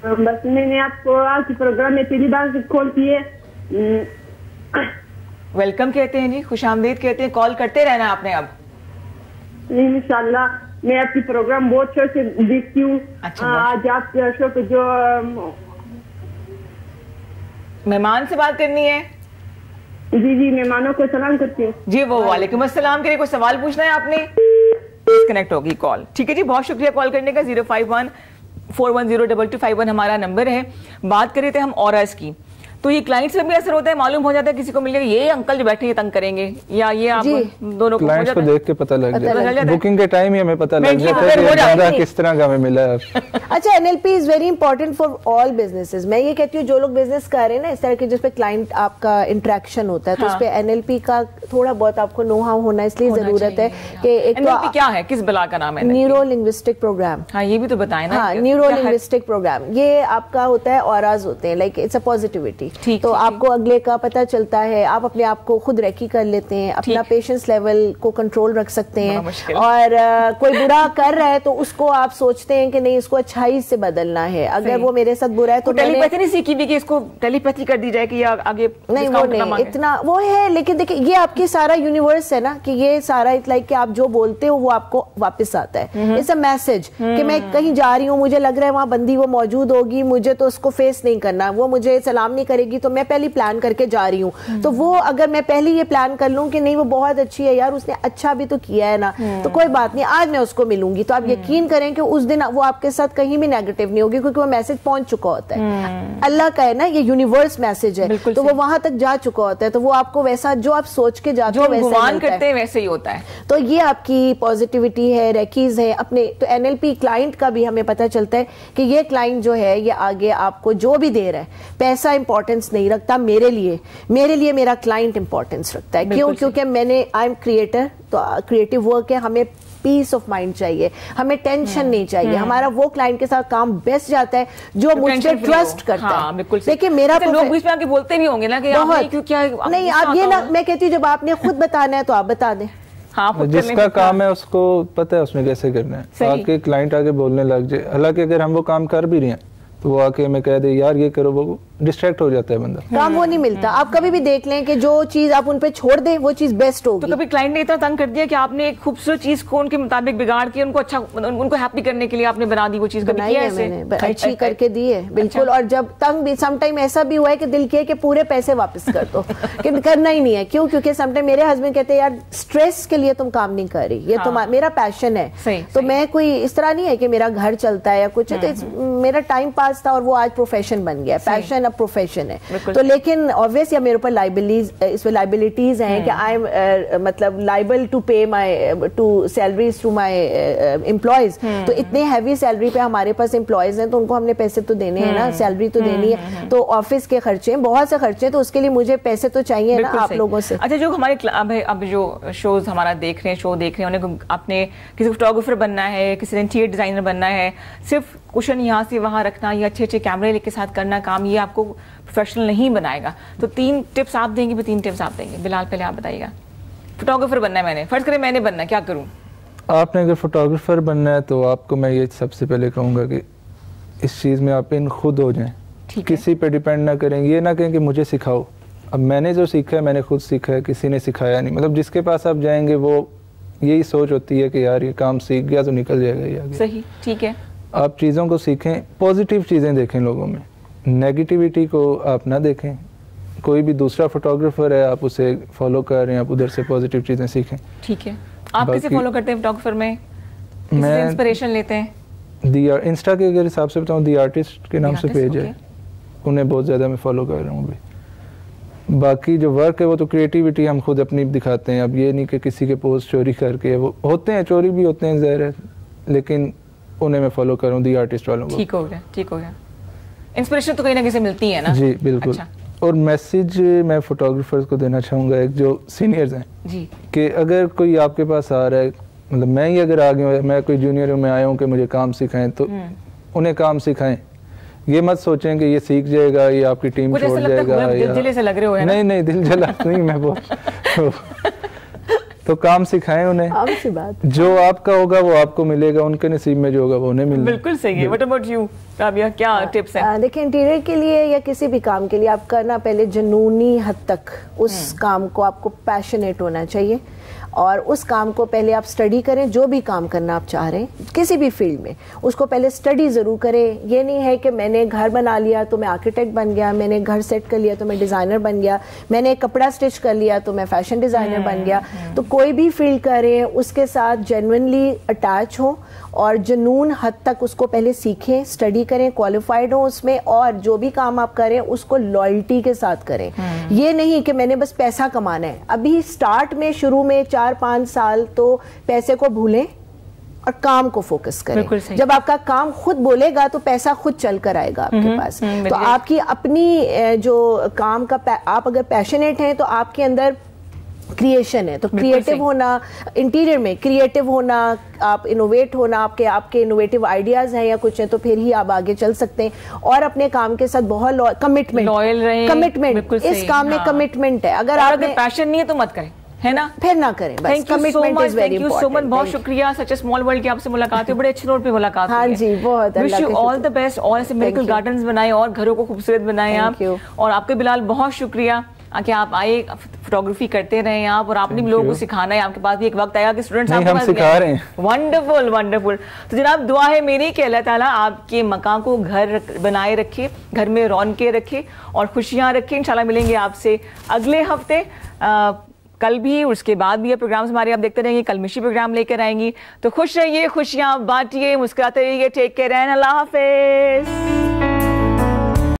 S10: بس میں نے آپ کو آپ کے پروگرام میں پہلی بار کال کی ہے.
S1: ویلکم کہتے ہیں جی, خوش آمدید کہتے ہیں, کال کرتے رہنا آپ نے. اب
S10: انشاءاللہ میں آپ کی پروگرام بہت شوق سے دیکھتی ہوں. آج آپ کے شو پہ جو
S1: مہمان سے بات کرنی ہے.
S10: جی مہمانوں کو سلام کرتی ہوں.
S1: جی وہ وعلیکم السلام کرے, کوئی سوال پوچھنا ہے آپ نے؟ ڈسکنیکٹ ہوگی کال. ٹھیک ہے جی, بہت شکریہ کال کرنے کا. 051-410-2251 ہمارا نمبر ہے. بات کر رہے تھے ہم اورز کی, تو یہ کلائنٹس میں بھی اثر ہوتا ہے, معلوم ہو جاتا ہے کسی کو مل گیا یہ انکل جو بیٹھے ہیں تنگ کریں گے, یا یہ آپ دونوں کو
S7: کلائنٹس کو دیکھ کے پتہ لگ جاتا ہے, بکنگ کے ٹائم ہی ہمیں پتہ لگ جاتا ہے کہ بندہ کس طرح کا ہمیں ملا ہے.
S6: اچھا, NLP is very important for all businesses. میں یہ کہتی ہوں جو لوگ بزنس کر رہے ہیں نا اس طرح کے جس پہ کلائنٹ آپ کا انٹریکشن ہوتا ہے, تو اس پہ NLP کا تھوڑا بہت آپ کو نو ہاؤ ہونا اس لیے ضرورت ہے کہ
S1: NLP کیا ہے, کس بلا کا نام ہے؟
S6: Neuro linguistic program.
S1: ہاں یہ بھی تو بتائیں نا.
S6: ہاں, نیورو لنگوسٹک پروگرام, یہ آپ کا ہوتا ہے اورز ہوتے ہیں, لائک اٹس اے پازیٹیوٹی. تو آپ کو اگلے کا پتہ چلتا ہے, آپ اپنے آپ کو خود ریکی کر لیتے ہیں, اپنا پیشنس لیول کو کنٹرول رکھ سکتے ہیں, اور کوئی برا کر رہا ہے تو اس کو آپ سوچتے ہیں کہ نہیں اس کو اچھائی سے بدلنا ہے. اگر وہ میرے ساتھ برا ہے تو
S1: ٹیلی پیتھی نہیں سیکھی بھی کہ اس کو ٹیلی پیتھی کر دی جائے کہ آگے
S6: نہیں, وہ نہیں اتنا وہ ہے. لیکن دیکھیں یہ آپ کی سارا یونیورس ہے نا, کہ یہ سارا لائک کہ آپ جو بولتے ہو وہ آپ کو واپس آتا ہے. اٹس اے میسج کہ میں کہیں جا رہی ہوں, مجھے لگ رہا ہے وہاں بندی وہ موجود ہوگی, مجھے تو اس کو فیس نہیں کرنا, وہ مجھے سلام نہیں کرے گی, تو میں پہلی پلان کر کے جا رہی ہوں. تو وہ اگر میں پہلے یہ پلان کر لوں کہ نہیں وہ بہت اچھی ہے یار, اس نے اچھا بھی تو کیا ہے نا, تو کوئی بات نہیں آج میں اس کو ملوں گی, تو آپ یقین کریں کہ اس دن وہ آپ کے ساتھ کہیں بھی نیگیٹو نہیں ہوگی, کیونکہ وہ میسج پہنچ چکا ہوتا ہے. اللہ کا ہے نا, یہ یونیورس میسج ہے, تو وہ وہاں تک جا چکا ہوتا ہے, تو وہ آپ کو ویسا جو آپ سوچ کے جاتے ہیں
S1: ویسے ہی ہوتا ہے.
S6: تو یہ آپ کی پازیٹیوٹی ہے, ریکیز ہے اپنے. تو NLP کلائنٹ کا بھی ہمیں پتہ چلتا ہے کہ یہ کلائنٹ جو ہے یہ آگے آپ کو جو بھی دے رہا ہے, پیسہ امپورٹنس نہیں رکھتا میرے لیے میرا کلائنٹ امپورٹنس رکھتا ہے. کیوں؟ کیونکہ میں نے آئی ایم کریٹر, تو کریٹو ورک ہے, ہمیں پیس آف مائنڈ چاہیے, ہمیں ٹینشن نہیں چاہیے. ہمارا وہ کلائنٹ کے ساتھ کام بیسٹ جاتا ہے جو مجھ پہ ٹرسٹ کرتا ہے. دیکھیے میرا
S1: لوگ بیچ میں آ کے بولتے نہیں ہوں گے نا کہ
S6: نہیں, آپ یہ نا, میں کہتی ہوں جب آپ نے خود بتانا ہے تو آپ بتا دیں.
S7: جس کا کام ہے اس کو پتہ ہے اس میں کیسے کرنا ہے. آ کے کلائنٹ آگے بولنے لگ جائے, حالانکہ اگر ہم وہ کام کر بھی رہے ہیں تو وہ آ کے ہمیں کہہ دے یار یہ کرو, وہ ڈسٹریکٹ ہو جاتا ہے بندہ,
S6: کام وہ نہیں ملتا. آپ کبھی بھی دیکھ لیں کہ جو چیز آپ ان پہ چھوڑ دیں وہ چیز بیسٹ ہوگی.
S1: تو کبھی کلائنٹ نے اتنا تنگ کر دیا کہ آپ نے ایک خوبصورت چیز کو ان کے مطابق بگاڑ کے ان کو اچھا, ان کو ہیپی کرنے کے لیے آپ نے بنا دی وہ چیز,
S6: بنائی ہے میں نے, اچھی کر کے دی ہے بالکل. اور جب تنگ بھی سم ٹائم ایسا بھی ہوا ہے کہ دل کیے کہ پورے پیسے واپس کر دو, کہ کرنا ہی نہیں ہے. کیوں؟ کیونکہ سم ٹائم میرے ہسبینڈ کہتے ہیں یار اسٹریس کے لیے تم کام نہیں کر رہی, یہ میرا پیشن ہے. تو میں کوئی اس طرح نہیں ہے کہ میرا گھر چلتا ہے یا کچھ, میرا ٹائم پاس تھا اور وہ آج پروفیشن بن گیا. پیشن اب پروفیشن ہے. تو لیکن obvious یا میرے اوپر اس میں لائبلٹیز ہیں کہ آئی ایم مطلب liable to pay my to salaries to my employees. تو اتنے ہیوی سیلری پہ ہمارے پاس امپلائیز ہیں, تو ان کو ہم نے پیسے تو دینے ہیں نا, سیلری تو دینی ہے. تو آفس کے خرچے بہت سے خرچے, تو اس کے لیے مجھے پیسے تو چاہیے نا آپ لوگوں سے.
S1: اچھا, جو ہمارے اب جو شوز ہمارا دیکھ رہے ہیں, انہیں اپنے کسی فوٹوگرافر بننا ہے, کسی نے انٹیریئر ڈیزائنر بننا ہے, صرف کشن یہاں سے وہاں رکھنا یا اچھے کیمرے کے ساتھ کرنا کام, یہ آپ کو پروفیشنل نہیں بنائے گا. تو 3 ٹپس آپ دیں گے, 3 ٹپس آپ دیں گے. بلال پہلے آپ بتائیے گا. فوٹوگرافر بننا ہے, میں نے فرض کرے میں نے بننا ہے, کیا کروں؟
S7: آپ نے اگر فوٹوگرافر بننا ہے تو آپ کو میں یہ سب سے پہلے کہوں گا کہ اس چیز میں آپ خود ہو جائیں, کسی پہ ڈیپینڈ نہ کریں. یہ نہ کہیں کہ مجھے سکھاؤ. اب میں نے جو سیکھا ہے میں نے خود سیکھا ہے, کسی نے سکھایا نہیں. مطلب جس کے پاس آپ جائیں گے وہ یہی سوچ ہوتی ہے کہ یار یہ کام سیکھ گیا تو نکل جائے گا یہ آگے.
S1: صحیح, ٹھیک ہے. آپ
S7: چیزوں کو سیکھیں, پازیٹیو چیزیں دیکھیں لوگوں میں, نیگیٹیوٹی کو آپ نہ دیکھیں. کوئی بھی دوسرا فوٹوگرافر ہے آپ اسے فالو کر رہے ہیں, آپ ادھر سے پازیٹیو چیزیں سیکھیں.
S1: ٹھیک ہے. آپ کسے فالو کرتے ہیں فوٹوگرافر میں, کس سے انسپریشن لیتے ہیں؟
S7: انسٹا کے اگر حساب سے بتاؤں دی آرٹسٹ کے نام سے پیج ہے, انہیں بہت زیادہ میں فالو کر رہا ہوں ابھی. باقی جو ورک ہے وہ تو کریٹیوٹی ہم خود اپنی دکھاتے ہیں. اب یہ نہیں کہ کسی کے پوسٹ چوری کر کے, وہ ہوتے ہیں چوری بھی ہوتے ہیں ظاہر ہے, لیکن انہیں میں فالو کر رہا ہوں دی آرٹسٹ والوں کو.
S1: ٹھیک ہو گیا, ٹھیک ہو گیا. انسپریشن تو کہیں نہ کہیں سے ملتی ہے نا.
S7: جی بالکل. اور میسیج میں فوٹوگرافرز کو دینا چاہوں گا, ایک جو سینئرز ہیں
S1: جی,
S7: کہ اگر کوئی آپ کے پاس آ رہا ہے, مطلب میں ہی اگر آ گیا ہوں, میں کوئی جونیئر میں آیا ہوں کہ مجھے کام سکھائیں, تو انہیں کام سکھائیں. یہ مت سوچیں کہ یہ سیکھ جائے گا، یہ آپ کی ٹیم چھوڑ جائے گا.
S1: دل سے لگ رہے ہو.
S7: نہیں دل جلا نہیں میں تو کام سکھائیں انہیں. جو آپ کا ہوگا وہ آپ کو ملے گا، ان کے نصیب میں جو ہوگا وہ انہیں ملے گا.
S1: بالکل صحیح ہے. What about you؟ کیا ٹپس ہیں؟
S6: دیکھیں انٹیریئر کے لیے یا کسی بھی کام کے لیے آپ کا نا پہلے جنونی حد تک اس کام کو آپ کو پیشنیٹ ہونا چاہیے، اور اس کام کو پہلے آپ اسٹڈی کریں. جو بھی کام کرنا آپ چاہ رہے ہیں کسی بھی فیلڈ میں، اس کو پہلے اسٹڈی ضرور کریں. یہ نہیں ہے کہ میں نے گھر بنا لیا تو میں آرکیٹیکٹ بن گیا، میں نے گھر سیٹ کر لیا تو میں ڈیزائنر بن گیا، میں نے کپڑا اسٹچ کر لیا تو میں فیشن ڈیزائنر بن گیا. تو کوئی بھی فیلڈ کریں اس کے ساتھ جینوئنلی اٹیچ ہوں اور جنون حد تک اس کو پہلے سیکھیں، اسٹڈی کریں، کوالیفائڈ ہوں اس میں، اور جو بھی کام آپ کریں اس کو لائلٹی کے ساتھ کریں. یہ نہیں کہ میں نے بس پیسہ کمانا ہے. ابھی اسٹارٹ میں شروع میں 4-5 سال تو پیسے کو بھولیں اور کام کو فوکس کریں. جب آپ کا کام خود بولے گا تو پیسہ خود چل کر آئے گا آپ کے پاس. تو آپ کی اپنی جو کام کا آپ اگر پیشنیٹ ہیں تو آپ کے اندر کریشن ہے، تو کریٹو ہونا، انٹیریئر میں کریٹو ہونا، آپ انوویٹ ہونا، آپ کے انوویٹو آئیڈیاز ہیں یا کچھ ہیں تو پھر ہی آپ آگے چل سکتے ہیں. اور اپنے کام کے ساتھ بہت کمٹمنٹ، اس کام میں کمٹمنٹ ہے. اگر آپ نے
S1: پیشن نہیں ہے تو مت کریں، ہے نا،
S6: پھر نہ کریں. بس کمٹمنٹ از ویری امپورٹنٹ.
S1: بہت شکریہ. سچ اے اسمال ورلڈ کی آپ سے ملاقات ہوئی، بڑے اچھے نوٹ پہ ملاقات ہوئی.
S6: ہاں جی بہت.
S1: Wish you all the best. اور ایسے میریکل گارڈنز بنائیں اور گھروں کو خوبصورت بنائیں آپ. اور آپ کے بلال بہت شکریہ کہ آپ آئے، فوٹوگرافی کرتے رہے آپ، اور آپ نے لوگوں کو سکھانا ہے. آپ کے پاس بھی ایک وقت آئے گا کہ اسٹوڈنٹس آپ کو
S7: سکھا رہے ہیں.
S1: ونڈرفل. تو جناب دعا ہے میری کہ اللہ تعالیٰ آپ کے مکان کو گھر بنائے رکھے، گھر میں رونقیں رکھے اور خوشیاں رکھے. انشاءاللہ ملیں گے آپ سے اگلے ہفتے، کل بھی اور اس کے بعد بھی. یہ پروگرامز ہمارے آپ دیکھتے رہیں گے. کل مشی پروگرام لے کر آئیں گی. تو خوش رہیے، خوشیاں بانٹیے، مسکراتے رہیے. ٹیک کیئر اینڈ اللہ حافظ.